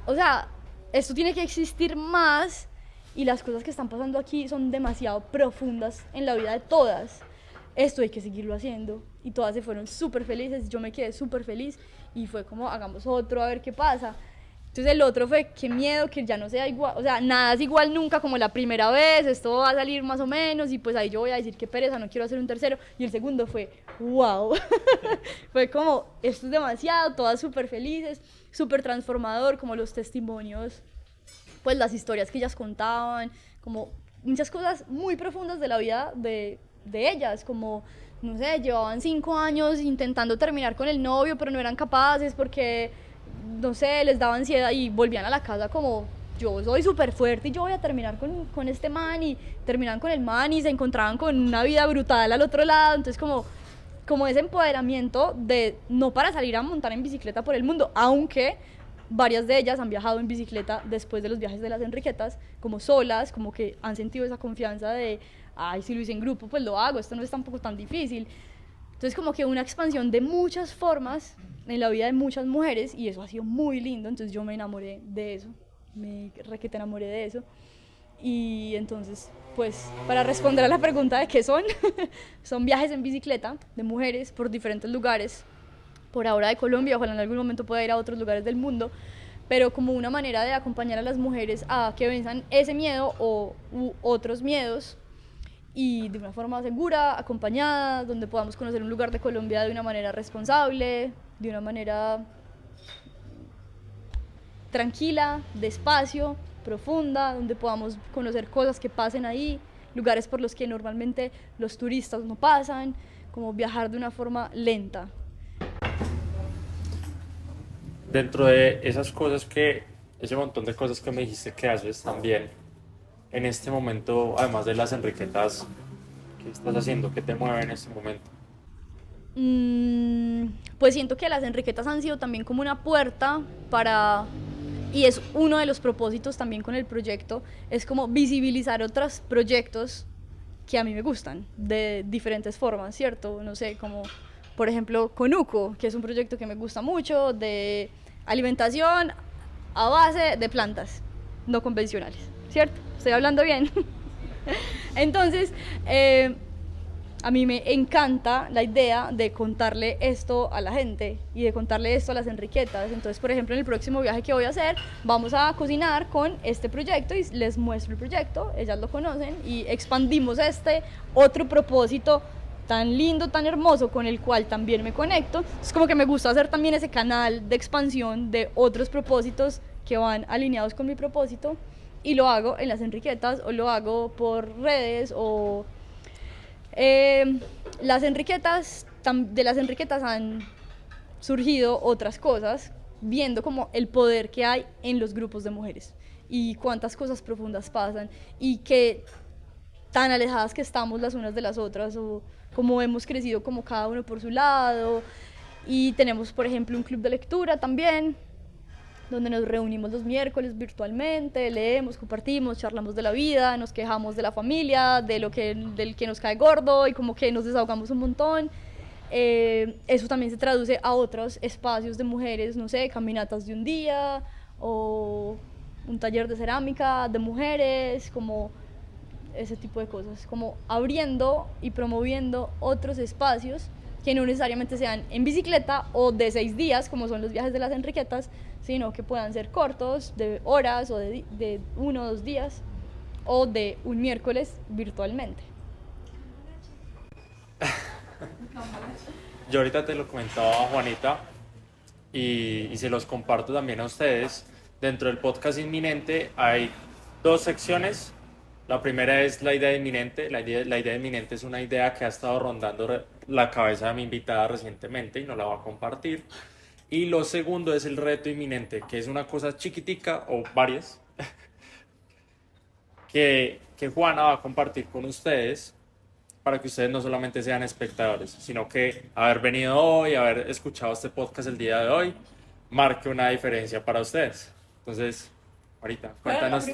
o sea, esto tiene que existir más y las cosas que están pasando aquí son demasiado profundas en la vida de todas. Esto hay que seguirlo haciendo y todas se fueron súper felices, yo me quedé súper feliz y fue como hagamos otro a ver qué pasa. Entonces el otro fue qué miedo que ya no sea igual, o sea, nada es igual nunca como la primera vez, esto va a salir más o menos y pues ahí yo voy a decir qué pereza, no quiero hacer un tercero. Y el segundo fue wow, fue como esto es demasiado, todas súper felices, súper transformador, como los testimonios, pues las historias que ellas contaban, como muchas cosas muy profundas de la vida de ellas, como no sé, llevaban 5 años intentando terminar con el novio, pero no eran capaces porque no sé, les daba ansiedad y volvían a la casa como yo soy súper fuerte y yo voy a terminar con este man y terminaban con el man y se encontraban con una vida brutal al otro lado, entonces como ese empoderamiento de no para salir a montar en bicicleta por el mundo, aunque varias de ellas han viajado en bicicleta después de los viajes de las Enriquetas, como solas, como que han sentido esa confianza de, ay, si lo hice en grupo, pues lo hago, esto no es tampoco tan difícil. Entonces como que una expansión de muchas formas en la vida de muchas mujeres y eso ha sido muy lindo, entonces yo me enamoré de eso, me requete enamoré de eso y entonces pues para responder a la pregunta de qué son, son viajes en bicicleta de mujeres por diferentes lugares, por ahora de Colombia, ojalá en algún momento pueda ir a otros lugares del mundo, pero como una manera de acompañar a las mujeres a que venzan ese miedo u otros miedos y de una forma segura, acompañada, donde podamos conocer un lugar de Colombia de una manera responsable, de una manera tranquila, despacio, profunda, donde podamos conocer cosas que pasen ahí, lugares por los que normalmente los turistas no pasan, como viajar de una forma lenta. Dentro de esas cosas ese montón de cosas que me dijiste que haces también, en este momento, además de las Enriquetas, ¿qué estás haciendo? ¿Qué te mueve en este momento? Pues siento que las Enriquetas han sido también como una puerta para, y es uno de los propósitos también con el proyecto, es como visibilizar otros proyectos que a mí me gustan, de diferentes formas, ¿cierto? No sé, como por ejemplo Conuco, que es un proyecto que me gusta mucho, de alimentación a base de plantas no convencionales, ¿cierto? Estoy hablando bien. Entonces, a mí me encanta la idea de contarle esto a la gente y de contarle esto a las Enriquetas. Entonces, por ejemplo, en el próximo viaje que voy a hacer, vamos a cocinar con este proyecto y les muestro el proyecto, ellas lo conocen y expandimos este otro propósito tan lindo, tan hermoso, con el cual también me conecto. Es como que me gusta hacer también ese canal de expansión de otros propósitos que van alineados con mi propósito y lo hago en las Enriquetas o lo hago por redes o las Enriquetas, de las Enriquetas han surgido otras cosas, viendo como el poder que hay en los grupos de mujeres y cuántas cosas profundas pasan y que tan alejadas que estamos las unas de las otras o como hemos crecido como cada uno por su lado y tenemos por ejemplo un club de lectura también donde nos reunimos los miércoles virtualmente, leemos, compartimos, charlamos de la vida, nos quejamos de la familia, del que nos cae gordo y como que nos desahogamos un montón. Eso también se traduce a otros espacios de mujeres, no sé, caminatas de un día o un taller de cerámica de mujeres, como ese tipo de cosas, como abriendo y promoviendo otros espacios que no necesariamente sean en bicicleta o de 6 días, como son los viajes de las Enriquetas, sino que puedan ser cortos, de horas o de 1 o 2 días, o de un miércoles virtualmente. Yo ahorita te lo comentaba a Juanita y se los comparto también a ustedes. Dentro del podcast inminente hay 2 secciones. La primera es la idea inminente. La idea inminente es una idea que ha estado rondando la cabeza de mi invitada recientemente y nos la va a compartir. Y lo segundo es el reto inminente, que es una cosa chiquitica o varias que Juana va a compartir con ustedes para que ustedes no solamente sean espectadores, sino que haber venido hoy, haber escuchado este podcast el día de hoy, marque una diferencia para ustedes. Entonces, ahorita, cuéntanos.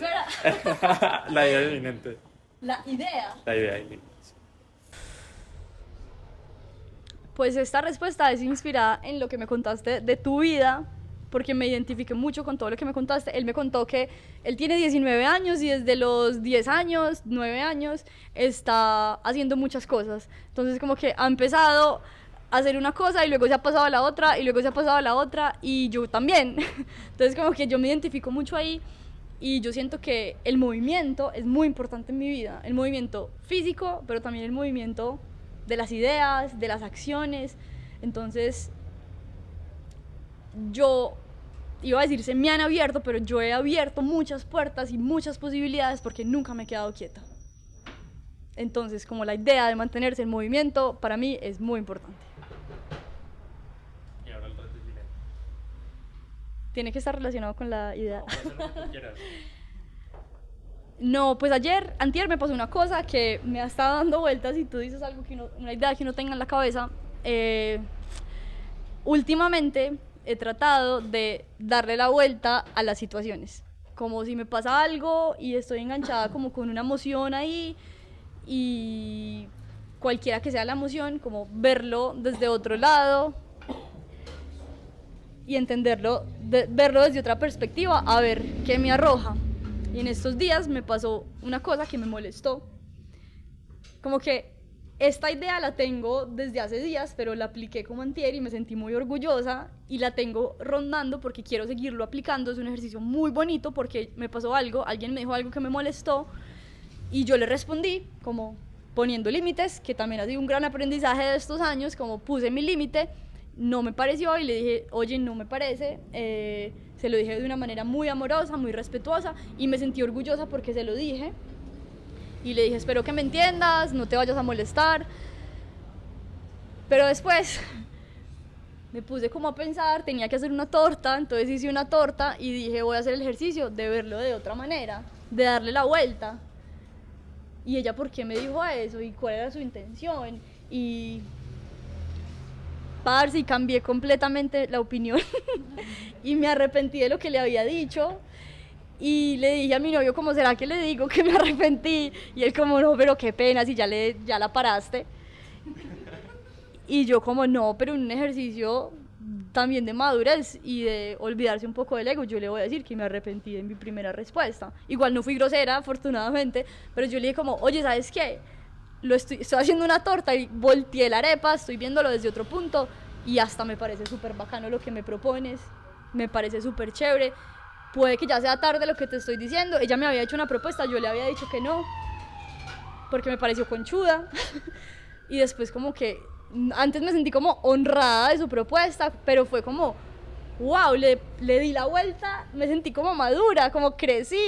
La idea inminente. La idea. La idea inminente. Pues esta respuesta es inspirada en lo que me contaste de tu vida, porque me identifiqué mucho con todo lo que me contaste. Él me contó que él tiene 19 años y desde los 10 años, 9 años, está haciendo muchas cosas. Entonces como que ha empezado a hacer una cosa y luego se ha pasado a la otra y luego se ha pasado a la otra y yo también. Entonces como que yo me identifico mucho ahí y yo siento que el movimiento es muy importante en mi vida. El movimiento físico, pero también el movimiento de las ideas, de las acciones. Entonces yo iba a decir se me han abierto, pero yo he abierto muchas puertas y muchas posibilidades porque nunca me he quedado quieta. Entonces, como la idea de mantenerse en movimiento, para mí es muy importante. Y ahora el reto es dinero. Tiene que estar relacionado con la idea. No, puede ser lo que tú quieras. No, pues antier me pasó una cosa que me ha estado dando vueltas y tú dices algo que una idea que uno tenga en la cabeza. Últimamente he tratado de darle la vuelta a las situaciones. Como si me pasa algo y estoy enganchada como con una emoción ahí y cualquiera que sea la emoción, como verlo desde otro lado y entenderlo, verlo desde otra perspectiva, a ver qué me arroja. Y en estos días me pasó una cosa que me molestó. Como que esta idea la tengo desde hace días, pero la apliqué como antier y me sentí muy orgullosa y la tengo rondando porque quiero seguirlo aplicando. Es un ejercicio muy bonito porque me pasó algo, alguien me dijo algo que me molestó y yo le respondí como poniendo límites, que también ha sido un gran aprendizaje de estos años, como puse mi límite, no me pareció y le dije, oye, no me parece, se lo dije de una manera muy amorosa, muy respetuosa y me sentí orgullosa porque se lo dije. Y le dije, espero que me entiendas, no te vayas a molestar. Pero después me puse como a pensar, tenía que hacer una torta, entonces hice una torta y dije, voy a hacer el ejercicio de verlo de otra manera, de darle la vuelta. Y ella, ¿por qué me dijo eso? ¿Y cuál era su intención? Y parce, y cambié completamente la opinión y me arrepentí de lo que le había dicho. Y le dije a mi novio, ¿cómo será que le digo que me arrepentí? Y él como, no, pero qué pena, si ya la paraste. Y yo como, no, pero un ejercicio también de madurez y de olvidarse un poco del ego, yo le voy a decir que me arrepentí de mi primera respuesta. Igual no fui grosera, afortunadamente, pero yo le dije como, oye, ¿sabes qué? Estoy haciendo una torta y volteé la arepa, estoy viéndolo desde otro punto y hasta me parece súper bacano lo que me propones, me parece súper chévere. Puede que ya sea tarde lo que te estoy diciendo. Ella me había hecho una propuesta, yo le había dicho que no, porque me pareció conchuda. Y después como que, antes me sentí como honrada de su propuesta, pero fue como, wow, le di la vuelta, me sentí como madura, como crecí,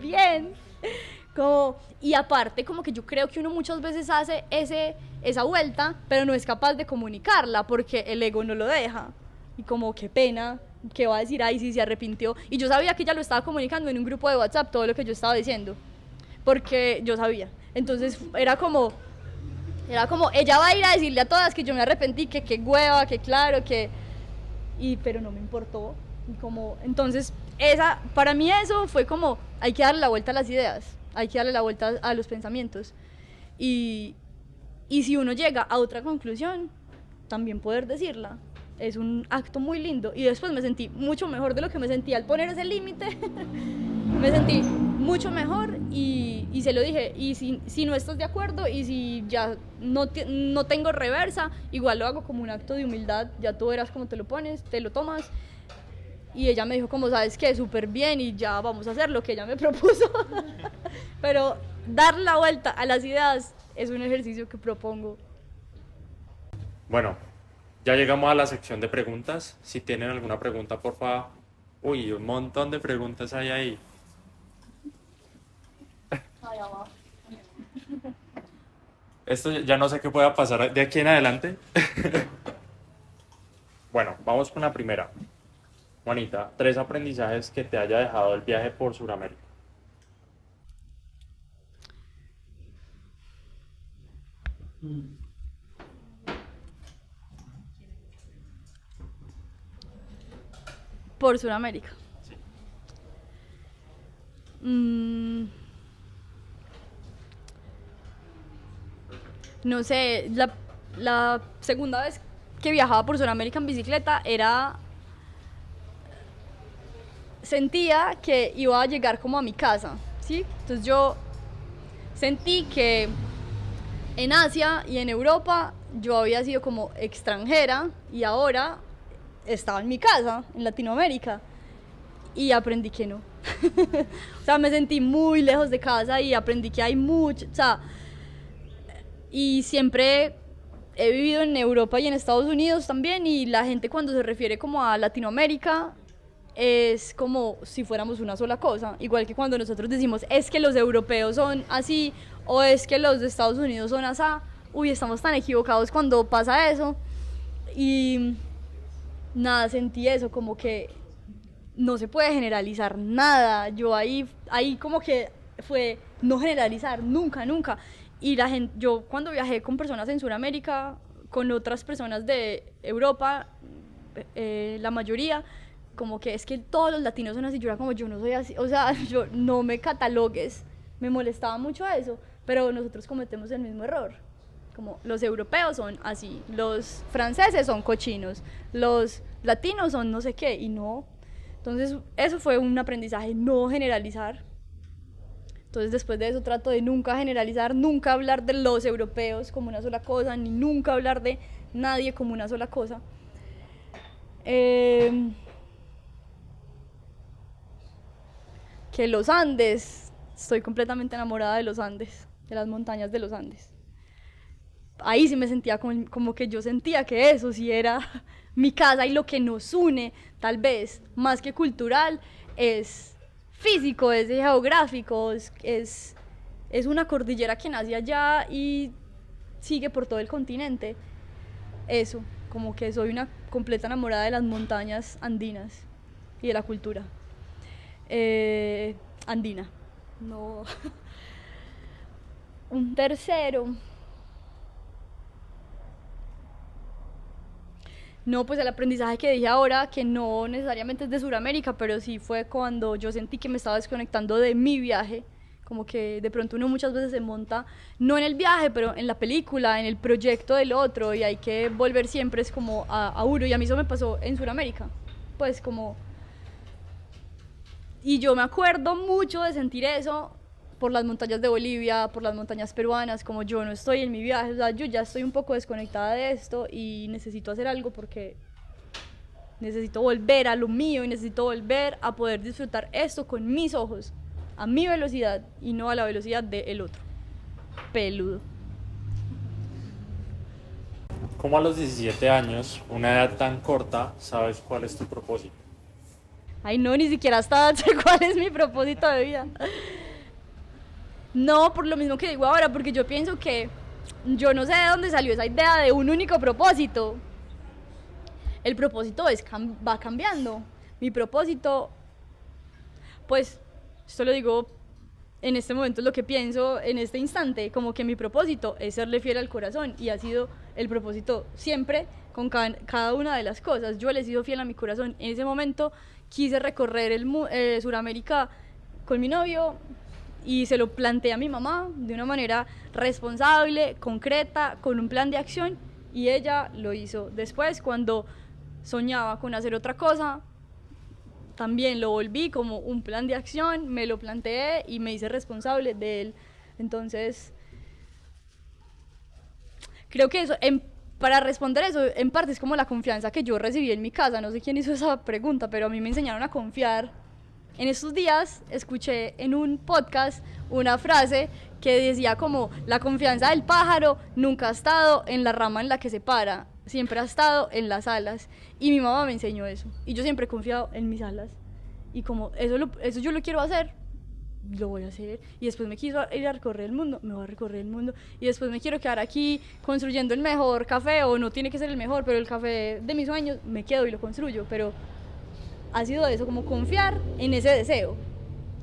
bien. Y aparte como que yo creo que uno muchas veces hace esa vuelta, pero no es capaz de comunicarla, porque el ego no lo deja. Y como, qué pena, ¿qué va a decir? Ay, sí, se arrepintió. Y yo sabía que ella lo estaba comunicando en un grupo de WhatsApp, todo lo que yo estaba diciendo, porque yo sabía. Entonces era como, ella va a ir a decirle a todas que yo me arrepentí, que qué hueva, que claro, pero no me importó. Entonces, para mí eso fue como, hay que darle la vuelta a las ideas, hay que darle la vuelta a los pensamientos. Y si uno llega a otra conclusión, también poder decirla. Es un acto muy lindo y después me sentí mucho mejor de lo que me sentí al poner ese límite. Me sentí mucho mejor y se lo dije, y si no estás de acuerdo y si ya no tengo reversa, igual lo hago como un acto de humildad, ya tú verás cómo te lo pones, te lo tomas. Y ella me dijo como, ¿sabes qué? Súper bien y ya vamos a hacer lo que ella me propuso. Pero dar la vuelta a las ideas es un ejercicio que propongo. Bueno, ya llegamos a la sección de preguntas. Si tienen alguna pregunta, por favor. Uy, un montón de preguntas hay ahí. Esto ya no sé qué pueda pasar de aquí en adelante. Bueno, vamos con la primera. Juanita, 3 aprendizajes que te haya dejado el viaje por Sudamérica. Por Sudamérica. Sí. No sé, la segunda vez que viajaba por Sudamérica en bicicleta era sentía que iba a llegar como a mi casa, ¿sí? Entonces yo sentí que en Asia y en Europa yo había sido como extranjera y ahora estaba en mi casa, en Latinoamérica, y aprendí que no. O sea, me sentí muy lejos de casa y aprendí que hay mucho, o sea, y siempre he vivido en Europa y en Estados Unidos también, y la gente cuando se refiere como a Latinoamérica es como si fuéramos una sola cosa, igual que cuando nosotros decimos es que los europeos son así o es que los de Estados Unidos son asá. Uy, estamos tan equivocados cuando pasa eso. Y nada, sentí eso, como que no se puede generalizar nada. Yo ahí como que fue no generalizar, nunca, nunca. Y la gente, yo cuando viajé con personas en Sudamérica, con otras personas de Europa, la mayoría, como que es que todos los latinos son así, yo era como, yo no soy así, o sea, yo no me catalogues, me molestaba mucho eso, pero nosotros cometemos el mismo error, como los europeos son así, los franceses son cochinos, los latinos son no sé qué, y no, entonces eso fue un aprendizaje, no generalizar. Entonces después de eso trato de nunca generalizar, nunca hablar de los europeos como una sola cosa, ni nunca hablar de nadie como una sola cosa. Que los Andes, estoy completamente enamorada de los Andes, de las montañas de los Andes. Ahí sí me sentía como que yo sentía que eso sí era mi casa, y lo que nos une, tal vez, más que cultural, es físico, es geográfico, es una cordillera que nace allá y sigue por todo el continente. Eso, como que soy una completa enamorada de las montañas andinas y de la cultura andina. No. Un tercero. No, pues el aprendizaje que dije ahora, que no necesariamente es de Sudamérica, pero sí fue cuando yo sentí que me estaba desconectando de mi viaje, como que de pronto uno muchas veces se monta, no en el viaje, pero en la película, en el proyecto del otro, y hay que volver siempre es como a uno, y a mí eso me pasó en Sudamérica, pues como... Y yo me acuerdo mucho de sentir eso por las montañas de Bolivia, por las montañas peruanas, como yo no estoy en mi viaje, o sea, yo ya estoy un poco desconectada de esto y necesito hacer algo porque necesito volver a lo mío y necesito volver a poder disfrutar esto con mis ojos, a mi velocidad y no a la velocidad del otro. Peludo. ¿Cómo a los 17 años, una edad tan corta, sabes cuál es tu propósito? Ay, no, ni siquiera hasta sé cuál es mi propósito de vida. No, por lo mismo que digo ahora, porque yo pienso que yo no sé de dónde salió esa idea de un único propósito. El propósito va cambiando. Mi propósito, pues, esto lo digo en este momento, es lo que pienso en este instante, como que mi propósito es serle fiel al corazón, y ha sido el propósito siempre con cada una de las cosas. Yo le he sido fiel a mi corazón. En ese momento quise recorrer Sudamérica con mi novio, y se lo planteé a mi mamá de una manera responsable, concreta, con un plan de acción, y ella lo hizo. Después, cuando soñaba con hacer otra cosa, también lo volví como un plan de acción, me lo planteé y me hice responsable de él. Entonces, creo que eso, para responder eso, en parte es como la confianza que yo recibí en mi casa. No sé quién hizo esa pregunta, pero a mí me enseñaron a confiar. En estos días escuché en un podcast una frase que decía como: la confianza del pájaro nunca ha estado en la rama en la que se para, siempre ha estado en las alas. Y mi mamá me enseñó eso, y yo siempre he confiado en mis alas, y como eso yo lo quiero hacer, lo voy a hacer. Y después me quiso ir a recorrer el mundo, me voy a recorrer el mundo. Y después me quiero quedar aquí construyendo el mejor café, o no tiene que ser el mejor, pero el café de mis sueños, me quedo y lo construyo. Pero ha sido eso, como confiar en ese deseo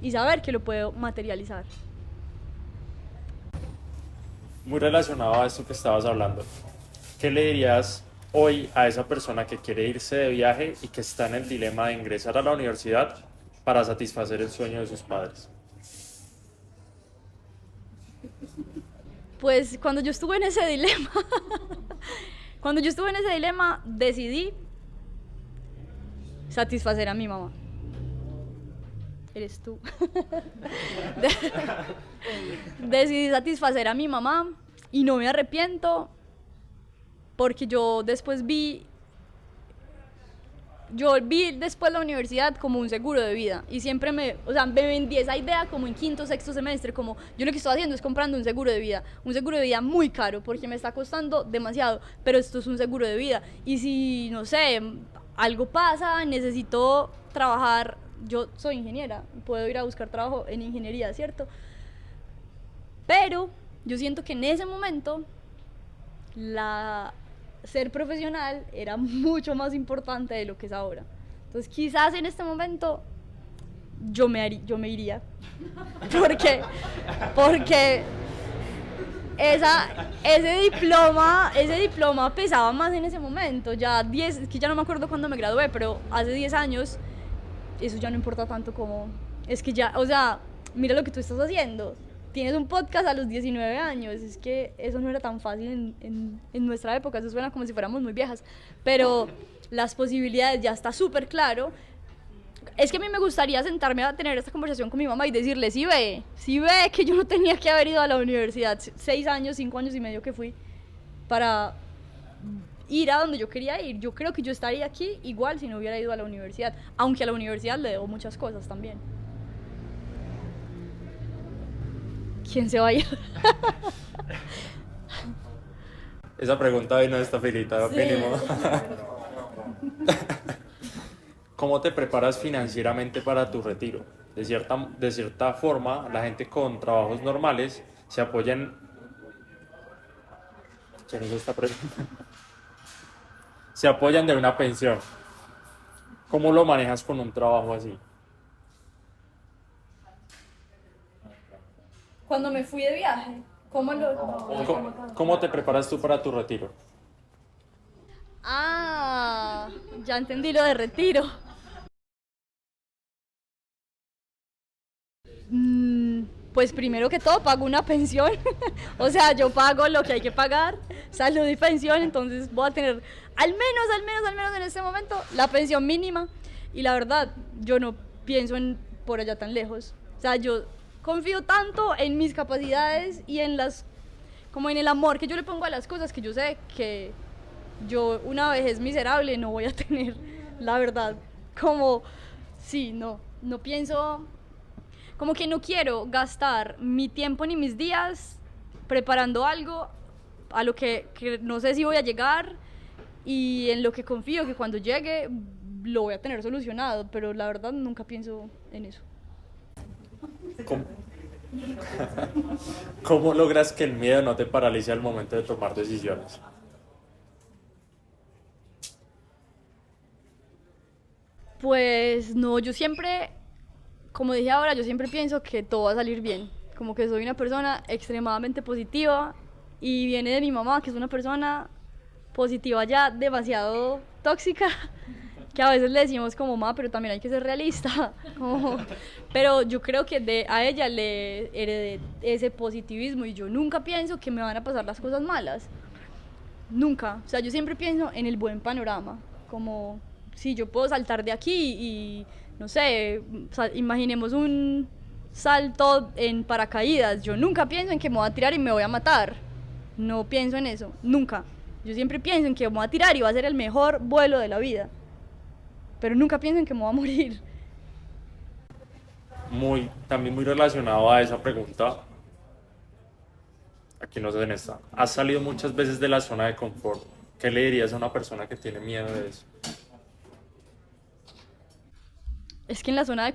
y saber que lo puedo materializar. Muy relacionado a esto que estabas hablando, ¿qué le dirías hoy a esa persona que quiere irse de viaje y que está en el dilema de ingresar a la universidad para satisfacer el sueño de sus padres? Pues cuando yo estuve en ese dilema, decidí satisfacer a mi mamá. eres tú, decidí satisfacer a mi mamá y no me arrepiento porque yo vi después la universidad como un seguro de vida y siempre me vendí esa idea como en quinto, sexto semestre, como yo lo que estoy haciendo es comprando un seguro de vida muy caro porque me está costando demasiado, pero esto es un seguro de vida y si, no sé, algo pasa, necesito trabajar, yo soy ingeniera, puedo ir a buscar trabajo en ingeniería, ¿cierto? Pero yo siento que en ese momento ser profesional era mucho más importante de lo que es ahora. Entonces quizás en este momento yo me iría. Porque ese diploma pesaba más en ese momento. Es que ya no me acuerdo cuándo me gradué, pero hace 10 años eso ya no importa tanto como... Es que ya, o sea, mira lo que tú estás haciendo. Tienes un podcast a los 19 años, es que eso no era tan fácil en nuestra época, eso suena como si fuéramos muy viejas, pero las posibilidades ya está súper claro. Es que a mí me gustaría sentarme a tener esta conversación con mi mamá y decirle, sí ve que yo no tenía que haber ido a la universidad, 5 años y medio que fui, para ir a donde yo quería ir. Yo creo que yo estaría aquí igual si no hubiera ido a la universidad, aunque a la universidad le debo muchas cosas también. ¿Quién se va a ir? Esa pregunta vino de esta filita, sí. mínimo. ¿Cómo te preparas financieramente para tu retiro? De cierta forma, la gente con trabajos normales se apoyan... ¿Quién hizo esta pregunta? Se apoyan de una pensión. ¿Cómo lo manejas con un trabajo así? Cuando me fui de viaje, ¿Cómo te preparas tú para tu retiro? Ah, ya entendí lo de retiro. Pues primero que todo pago una pensión, o sea, yo pago lo que hay que pagar, salud y pensión, entonces voy a tener al menos en este momento la pensión mínima y la verdad, yo no pienso en por allá tan lejos, o sea, yo confío tanto en mis capacidades y como en el amor que yo le pongo a las cosas que yo sé que yo una vejez miserable no voy a tener, la verdad, no pienso... Como que no quiero gastar mi tiempo ni mis días preparando algo a lo que no sé si voy a llegar y en lo que confío que cuando llegue lo voy a tener solucionado, pero la verdad nunca pienso en eso. ¿Cómo logras que el miedo no te paralice al momento de tomar decisiones? Pues no, como dije ahora, yo siempre pienso que todo va a salir bien, como que soy una persona extremadamente positiva y viene de mi mamá, que es una persona positiva ya demasiado tóxica, que a veces le decimos como mamá, pero también hay que ser realista, pero yo creo que a ella le heredé ese positivismo y yo nunca pienso que me van a pasar las cosas malas, nunca, o sea, yo siempre pienso en el buen panorama, como si yo puedo saltar de aquí y no sé, imaginemos un salto en paracaídas, yo nunca pienso en que me voy a tirar y me voy a matar, no pienso en eso, nunca, yo siempre pienso en que me voy a tirar y va a ser el mejor vuelo de la vida, pero nunca pienso en que me voy a morir. También muy relacionado a esa pregunta, aquí no sé en esta, has salido muchas veces de la zona de confort, ¿qué le dirías a una persona que tiene miedo de eso? Es que en la zona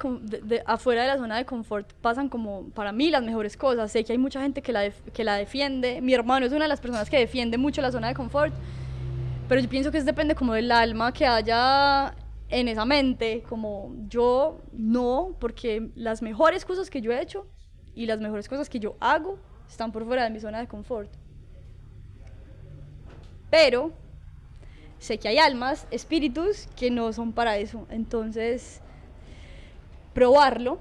afuera de la zona de confort pasan como, para mí, las mejores cosas. Sé que hay mucha gente que la defiende. Mi hermano es una de las personas que defiende mucho la zona de confort. Pero yo pienso que depende como del alma que haya en esa mente. Como yo no, porque las mejores cosas que yo he hecho y las mejores cosas que yo hago están por fuera de mi zona de confort. Pero sé que hay almas, espíritus, que no son para eso. Entonces... probarlo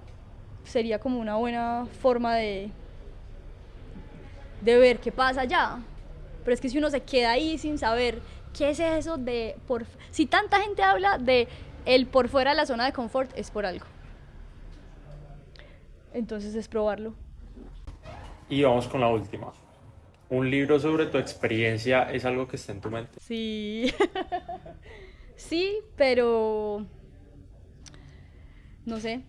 sería como una buena forma de ver qué pasa allá. Pero es que si uno se queda ahí sin saber qué es eso si tanta gente habla de el por fuera de la zona de confort, es por algo. entonces es probarlo. Y vamos con la última. ¿Un libro sobre tu experiencia es algo que está en tu mente? Sí, sí, pero no sé,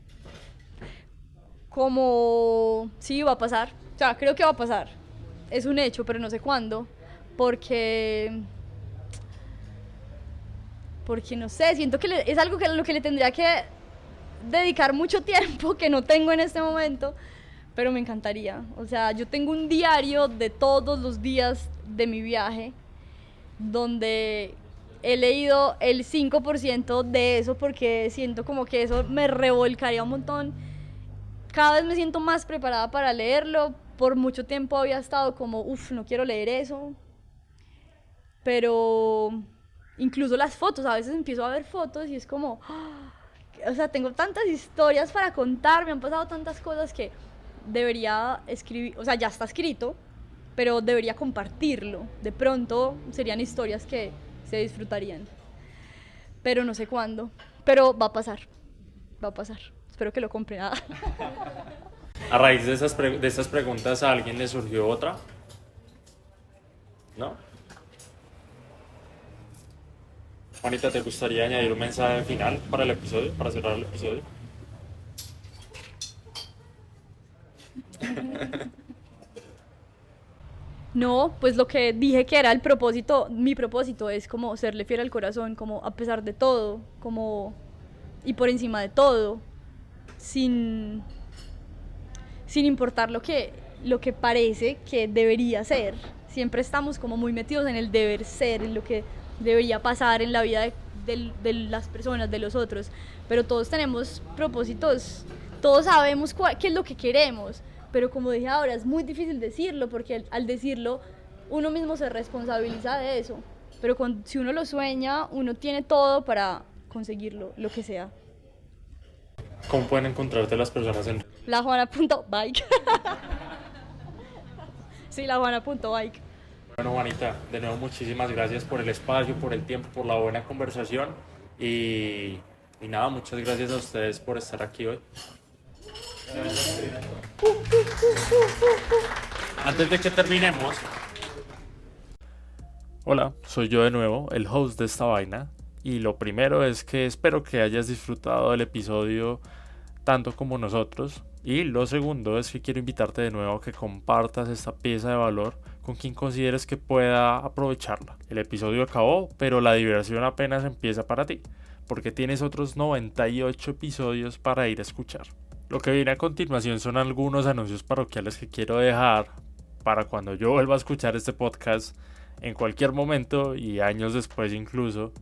como sí va a pasar, o sea, creo que va a pasar, es un hecho, pero no sé cuándo, porque no sé, siento que es algo que a lo que le tendría que dedicar mucho tiempo que no tengo en este momento, pero me encantaría. O sea, yo tengo un diario de todos los días de mi viaje donde he leído el 5% de eso porque siento como que eso me revolcaría un montón. Cada vez me siento más preparada para leerlo. Por mucho tiempo había estado como, uff, no quiero leer eso. Pero incluso las fotos, a veces empiezo a ver fotos y es como, o sea, tengo tantas historias para contar, me han pasado tantas cosas que debería escribir, o sea, ya está escrito, pero debería compartirlo. De pronto serían historias que se disfrutarían, pero no sé cuándo. Pero va a pasar, va a pasar. Espero que lo compre nada. A raíz de estas preguntas, ¿a alguien le surgió otra? ¿No? Juanita, ¿te gustaría añadir un mensaje final para el episodio, para cerrar el episodio? No, pues lo que dije que era el propósito, mi propósito es como serle fiel al corazón, como a pesar de todo, como y por encima de todo, sin, sin importar lo que parece que debería ser. Siempre estamos como muy metidos en el deber ser, en lo que debería pasar en la vida de las personas, de los otros, pero todos tenemos propósitos, todos sabemos qué es lo que queremos, pero como dije ahora, es muy difícil decirlo, porque al decirlo uno mismo se responsabiliza de eso, pero si uno lo sueña, uno tiene todo para conseguirlo, lo que sea. ¿Cómo pueden encontrarte las personas en...? lajuana.bike. Sí, lajuana.bike. Bueno, Juanita, de nuevo muchísimas gracias por el espacio, por el tiempo, por la buena conversación y nada, muchas gracias a ustedes por estar aquí hoy. Antes de que terminemos, hola, soy yo de nuevo, el host de esta vaina, y lo primero es que espero que hayas disfrutado del episodio tanto como nosotros, y lo segundo es que quiero invitarte de nuevo a que compartas esta pieza de valor con quien consideres que pueda aprovecharla. El episodio acabó, pero la diversión apenas empieza para ti, porque tienes otros 98 episodios para ir a escuchar. Lo que viene a continuación son algunos anuncios parroquiales que quiero dejar para cuando yo vuelva a escuchar este podcast en cualquier momento y años después incluso,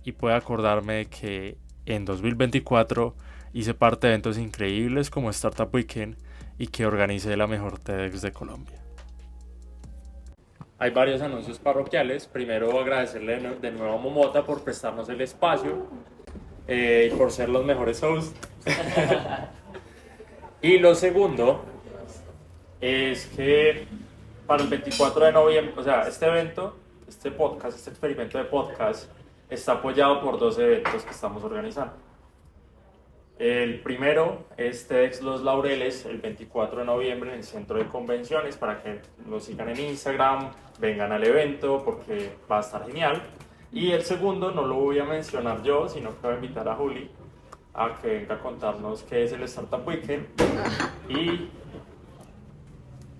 y pueda acordarme de que en 2024 hice parte de eventos increíbles como Startup Weekend y que organicé la mejor TEDx de Colombia. Hay varios anuncios parroquiales. Primero, agradecerle de nuevo a Momota por prestarnos el espacio y por ser los mejores hosts. Y lo segundo es que para el 24 de noviembre, o sea, este evento, este podcast, este experimento de podcast está apoyado por dos eventos que estamos organizando. El primero es TEDx Los Laureles, el 24 de noviembre en el Centro de Convenciones, para que lo sigan en Instagram, vengan al evento porque va a estar genial. Y el segundo no lo voy a mencionar yo, sino que voy a invitar a Juli a que venga a contarnos qué es el Startup Weekend. Y...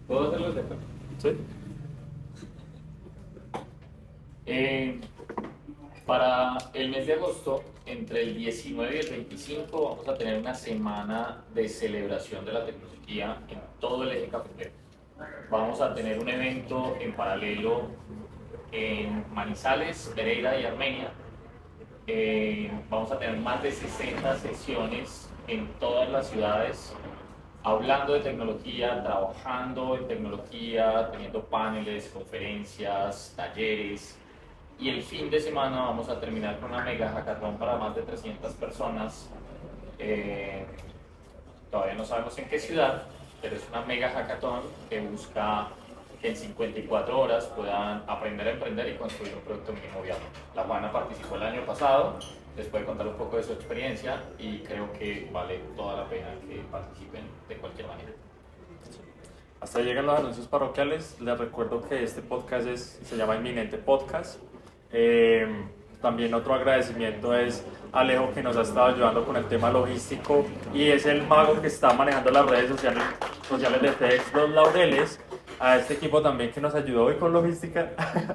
¿Puedo hacerlo de acá? ¿Sí? Para el mes de agosto, entre el 19 y el 25, vamos a tener una semana de celebración de la tecnología en todo el eje cafetero. Vamos a tener un evento en paralelo en Manizales, Pereira y Armenia. Vamos a tener más de 60 sesiones en todas las ciudades, hablando de tecnología, trabajando en tecnología, teniendo paneles, conferencias, talleres. Y el fin de semana vamos a terminar con una mega hackathon para más de 300 personas. Todavía no sabemos en qué ciudad, pero es una mega hackathon que busca que en 54 horas puedan aprender a emprender y construir un producto mínimo viable. La Juana participó el año pasado les puede contar un poco de su experiencia y creo que vale toda la pena que participen de cualquier manera. Hasta ahí llegan los anuncios parroquiales. Les recuerdo que este podcast se llama Inminente Podcast. También otro agradecimiento es a Alejo, que nos ha estado ayudando con el tema logístico y es el mago que está manejando las redes sociales de TEDx Los Laureles. A este equipo también que nos ayudó hoy con logística,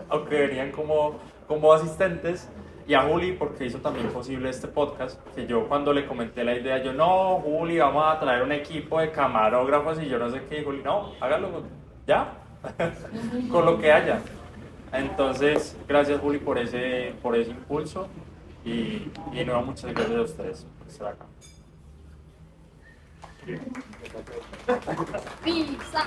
aunque venían como asistentes. Y a Juli, porque hizo también posible este podcast, que yo cuando le comenté la idea, yo, no, Juli, vamos a traer un equipo de camarógrafos y yo no sé qué, y Juli, no, hágalo ya, con lo que haya. Entonces, gracias Juli por ese impulso y de nuevo muchas gracias a ustedes por estar acá. Pizza.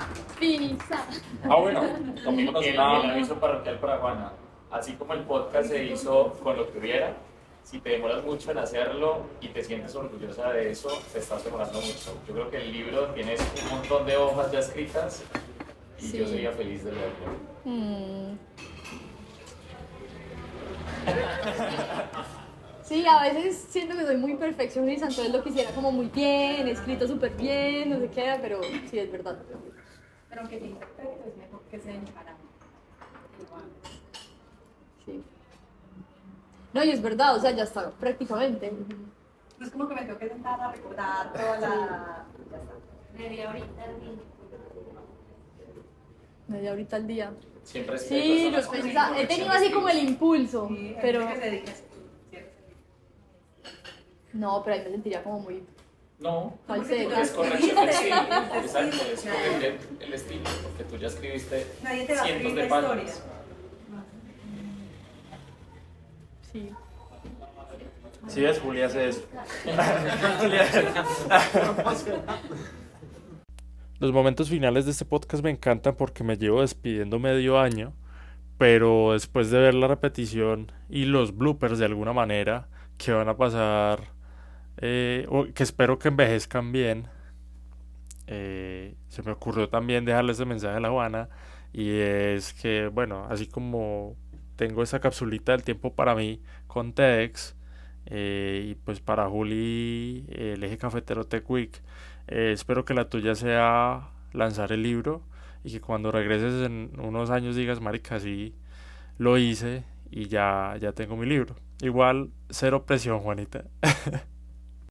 Bueno, tomémonos El aviso parroquial para Juana. Así como el podcast se hizo con lo que hubiera, si te demoras mucho en hacerlo y te sientes orgullosa de eso, te estás demorando mucho. Yo creo que el libro tienes un montón de hojas ya escritas y Sí. yo sería feliz de leerlo. Sí, a veces siento que soy muy perfeccionista, entonces lo quisiera como muy bien, escrito súper bien, no sé qué, pero sí, es verdad. Pero aunque te interprete, es mejor que se encarame. Sí. No, y es verdad, o sea, ya está prácticamente. No es como que me tengo que sentar a recordar toda la... Ya está. Media horita al día. Media ahorita al día. Siempre es que Sí, hay lo personas con pensaba, he tenido así como el impulso, Sí, hay pero gente que se dedica a eso. no, pero ahí me sentiría como muy No, falseta. es corrección de estilo. Exacto, es corregir el estilo, porque tú ya escribiste Nadie te va a cientos escribir de la páginas. historia. Sí. Sí, es Juli hace eso. Los momentos finales de este podcast me encantan porque me llevo despidiendo medio año, pero después de ver la repetición y los bloopers de alguna manera que van a pasar, o que espero que envejezcan bien, se me ocurrió también dejarles el mensaje a la Juana, y es que, bueno, así como tengo esa capsulita del tiempo para mí con TEDx, y pues para Juli, el eje cafetero Tech Week, espero que la tuya sea lanzar el libro y que cuando regreses en unos años digas, marica, sí, lo hice y ya tengo mi libro. Igual, cero presión, Juanita.